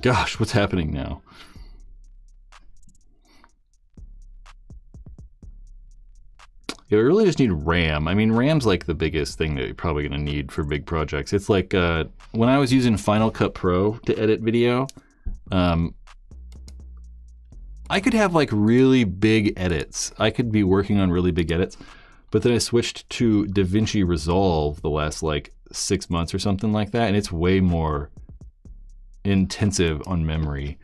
Gosh, what's happening now? Yeah, we really just need RAM. I mean, RAM's like the biggest thing that you're probably gonna need for big projects. It's like when I was using Final Cut Pro to edit video, I could have like really big edits. I could be working on really big edits, but then I switched to DaVinci Resolve the last like 6 months or something like that, and it's way more intensive on memory.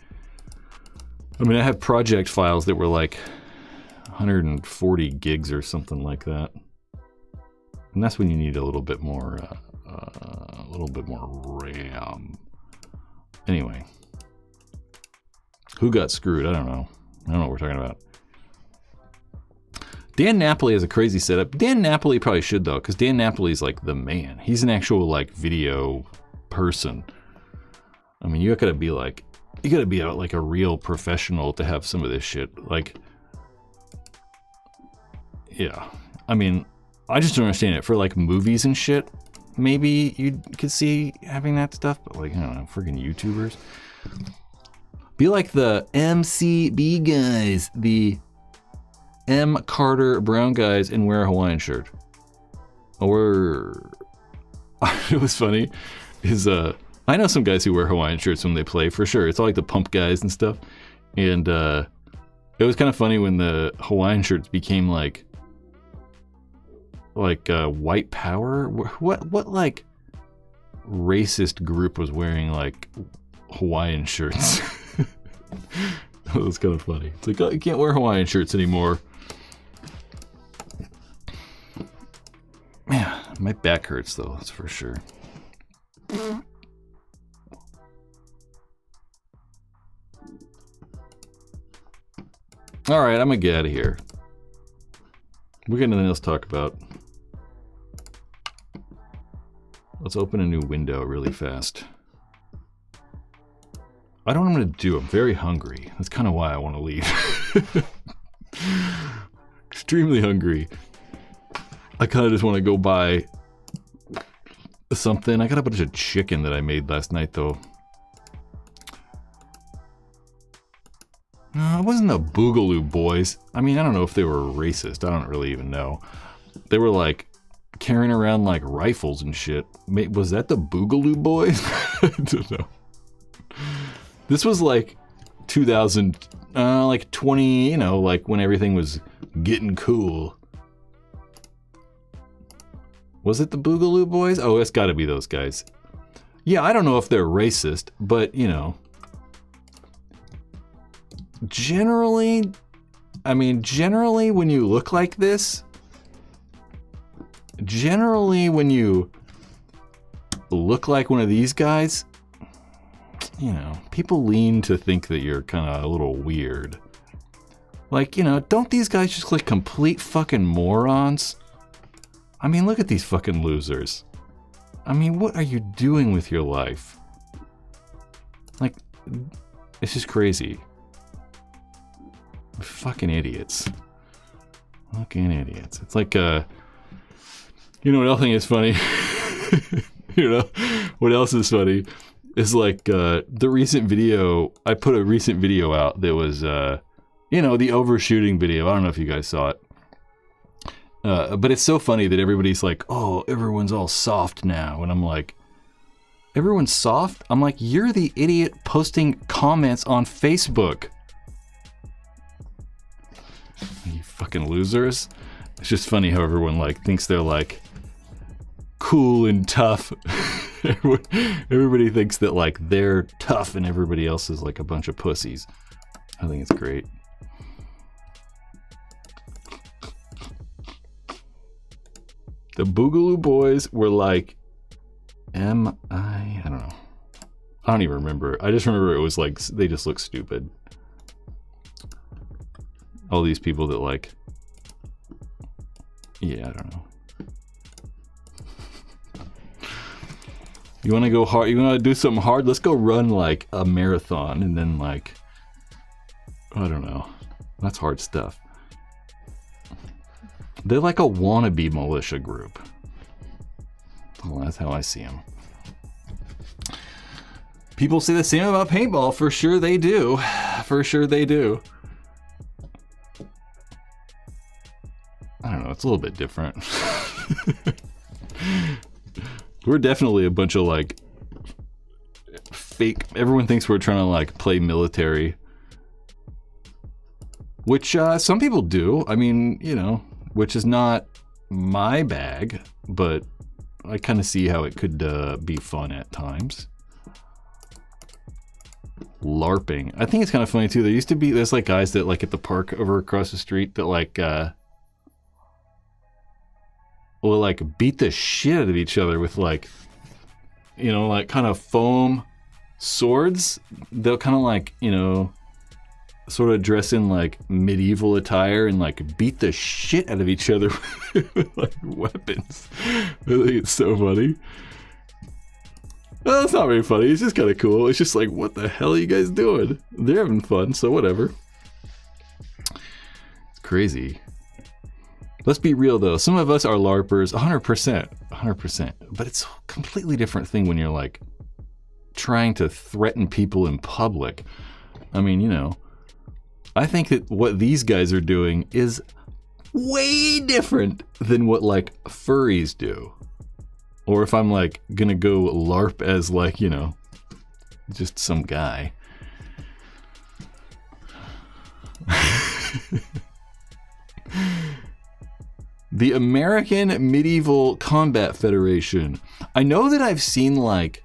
I mean, I have project files that were like 140 gigs or something like that, and that's when you need a little bit more RAM. Anyway. Who got screwed? I don't know. I don't know what we're talking about. Dan Napoli has a crazy setup. Dan Napoli probably should though, because Dan Napoli's like the man. He's an actual like video person. I mean, you gotta be like a real professional to have some of this shit. Like, yeah. I mean, I just don't understand it. For like movies and shit, maybe you could see having that stuff, but like, I don't know, freaking YouTubers. Be like the MCB guys, the M. Carter Brown guys, and wear a Hawaiian shirt. Or, it was funny, is I know some guys who wear Hawaiian shirts when they play, for sure. It's all like the pump guys and stuff. And it was kind of funny when the Hawaiian shirts became like white power. What like racist group was wearing like Hawaiian shirts? That was kind of funny. It's like, oh, you can't wear Hawaiian shirts anymore. Man, my back hurts though, that's for sure. All right, I'm gonna get out of here. We got nothing else to talk about. Let's open a new window really fast. I don't know what I'm gonna do. I'm very hungry. That's kind of why I want to leave. Extremely hungry. I kind of just want to go buy something. I got a bunch of chicken that I made last night though. No, it wasn't the Boogaloo Boys. I mean, I don't know if they were racist. I don't really even know. They were like carrying around like rifles and shit. Was that the Boogaloo Boys? I don't know. This was like 2000, like 20, you know, like when everything was Getting cool. Was it the Boogaloo Boys? Oh, it's got to be those guys. Yeah, I don't know if they're racist, but, you know. Generally, I mean, generally when you look like this, generally when you look like one of these guys, you know, people lean to think that you're kind of a little weird. Like, you know, don't these guys just look complete fucking morons? I mean, look at these fucking losers. I mean, what are you doing with your life? Like, it's just crazy. Fucking idiots. Fucking idiots. It's like, you know what else is funny? You know, what else is funny is like, the recent video, I put a recent video out that was, you know, the overshooting video. I don't know if you guys saw it. But it's so funny that everybody's like, oh, everyone's all soft now. And I'm like, everyone's soft? I'm like, you're the idiot posting comments on Facebook. You fucking losers. It's just funny how everyone like thinks they're like cool and tough. Everybody thinks that like they're tough and everybody else is like a bunch of pussies. I think it's great. The Boogaloo Boys were like, I don't know. I don't even remember. I just remember it was like, they just look stupid. All these people that like, yeah, I don't know. You want to go hard? You want to do something hard? Let's go run like a marathon and then like, I don't know. That's hard stuff. They're like a wannabe militia group. Well, that's how I see them. People say the same about paintball. For sure they do. For sure they do. I don't know. It's a little bit different. We're definitely a bunch of like fake. Everyone thinks we're trying to like play military. Which some people do. I mean, you know. Which is not my bag, but I kind of see how it could be fun at times. LARPing. I think it's kind of funny too. There's like guys that like at the park over across the street that like will like beat the shit out of each other with like, you know, like kind of foam swords. They'll kind of like, you know, sort of dress in like medieval attire and like beat the shit out of each other with like weapons. I think it's so funny. Well, it's not very funny. It's just kind of cool. It's just like, what the hell are you guys doing? They're having fun, so whatever. It's crazy. Let's be real though. Some of us are LARPers, 100%, 100%. But it's a completely different thing when you're like trying to threaten people in public. I mean, you know, I think that what these guys are doing is way different than what like furries do. Or if I'm like gonna go LARP as like, you know, just some guy. The American Medieval Combat Federation. I know that I've seen like,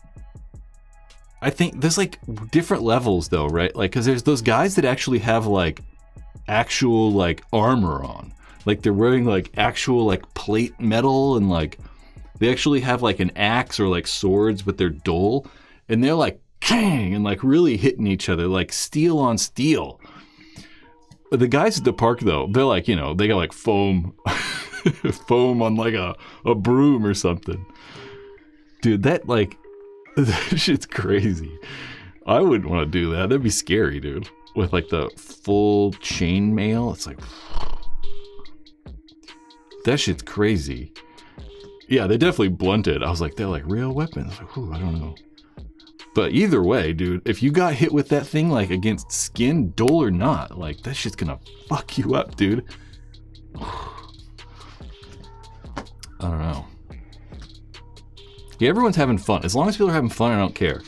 I think there's like different levels though, right? Like, cause there's those guys that actually have like actual like armor on. Like they're wearing like actual like plate metal and like they actually have like an axe or like swords, but they're dull. And they're like, kang, and like really hitting each other, like steel on steel. The guys at the park though, they're like, you know, they got like foam, foam on like a broom or something. Dude, that like, that shit's crazy. I wouldn't want to do that. That'd be scary, dude. With like the full chain mail, it's like, that shit's crazy. Yeah, they definitely blunted. I was like, they're like real weapons. Like, I don't know. But either way, dude, if you got hit with that thing like against skin, dull or not, like that shit's gonna fuck you up, dude. I don't know. Yeah, everyone's having fun. As long as people are having fun, I don't care.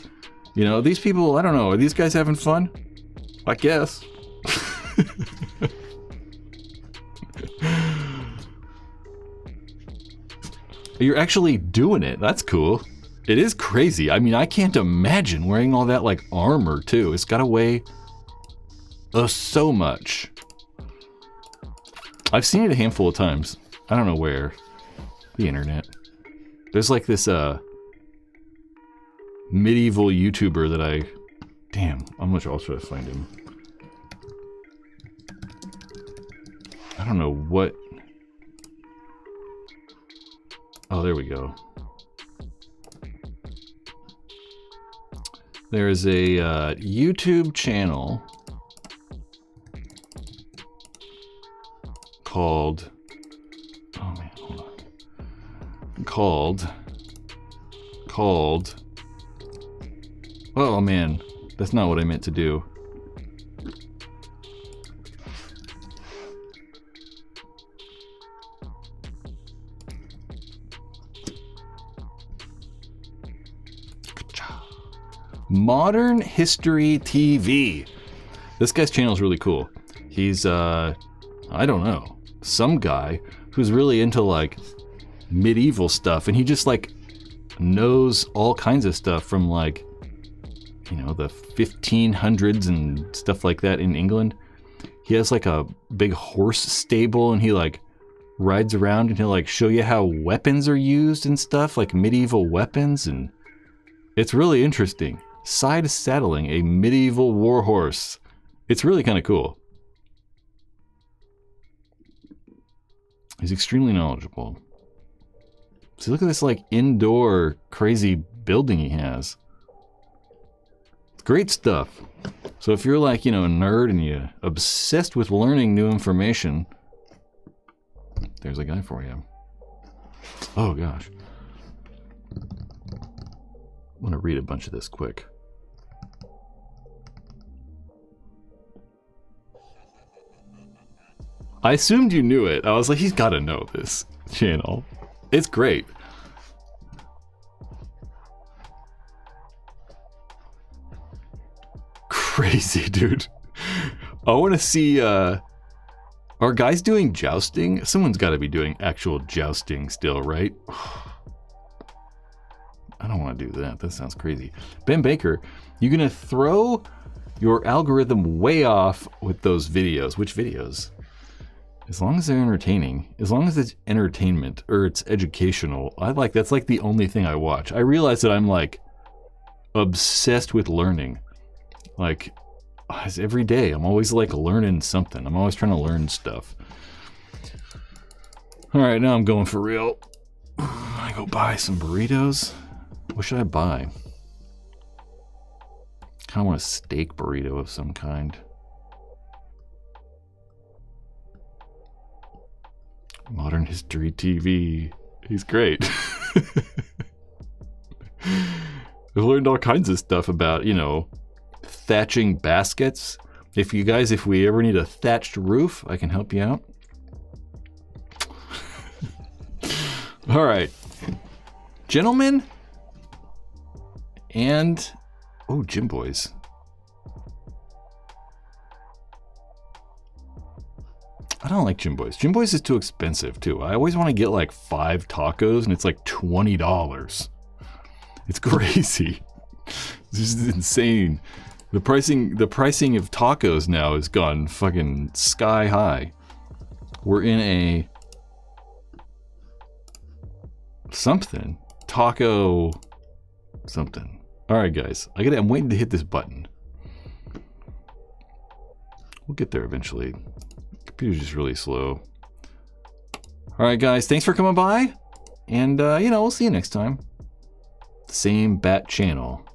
You know, these people, I don't know, are these guys having fun? I guess. You're actually doing it. That's cool. It is crazy. I mean, I can't imagine wearing all that like armor too. It's gotta weigh so much. I've seen it a handful of times. I don't know where. The internet. There's like this medieval YouTuber that I... Damn, how much else should I find him? I don't know what... Oh, there we go. There's a YouTube channel called... Oh man, hold on. Called... Oh man, that's not what I meant to do. Modern History TV. This guy's channel is really cool. He's, I don't know, some guy who's really into like medieval stuff, and he just like knows all kinds of stuff from like, you know, the 1500s and stuff like that in England. He has like a big horse stable, and he like rides around and he'll like show you how weapons are used and stuff, like medieval weapons, and it's really interesting. Side saddling a medieval war horse. It's really kind of cool. He's extremely knowledgeable. See, look at this like indoor crazy building he has. It's great stuff. So if you're like, you know, a nerd and you're obsessed with learning new information, there's a guy for you. Oh gosh. I want to read a bunch of this quick. I assumed you knew it. I was like, he's got to know this channel. It's great. Crazy, dude. I want to see, are guys doing jousting? Someone's got to be doing actual jousting still, right? I don't want to do that. That sounds crazy. Ben Baker, you're going to throw your algorithm way off with those videos. Which videos? As long as they're entertaining, as long as it's entertainment or it's educational, that's like the only thing I watch. I realize that I'm like obsessed with learning. Like every day, I'm always like learning something. I'm always trying to learn stuff. All right, now I'm going for real. I go buy some burritos. What should I buy? Kind of want a steak burrito of some kind. Modern History TV. He's great. I've learned all kinds of stuff about, you know, thatching baskets. If we ever need a thatched roof, I can help you out. All right. Gentlemen and... Oh, Gym Boys. I don't like Gym Boys. Gym Boys is too expensive, too. I always want to get like 5 tacos, and it's like $20. It's crazy. This is insane. The pricing of tacos now has gone fucking sky high. We're in a something taco something. All right, guys. I'm waiting to hit this button. We'll get there eventually. Computer's just really slow. All right, guys. Thanks for coming by, and you know, we'll see you next time. Same bat channel.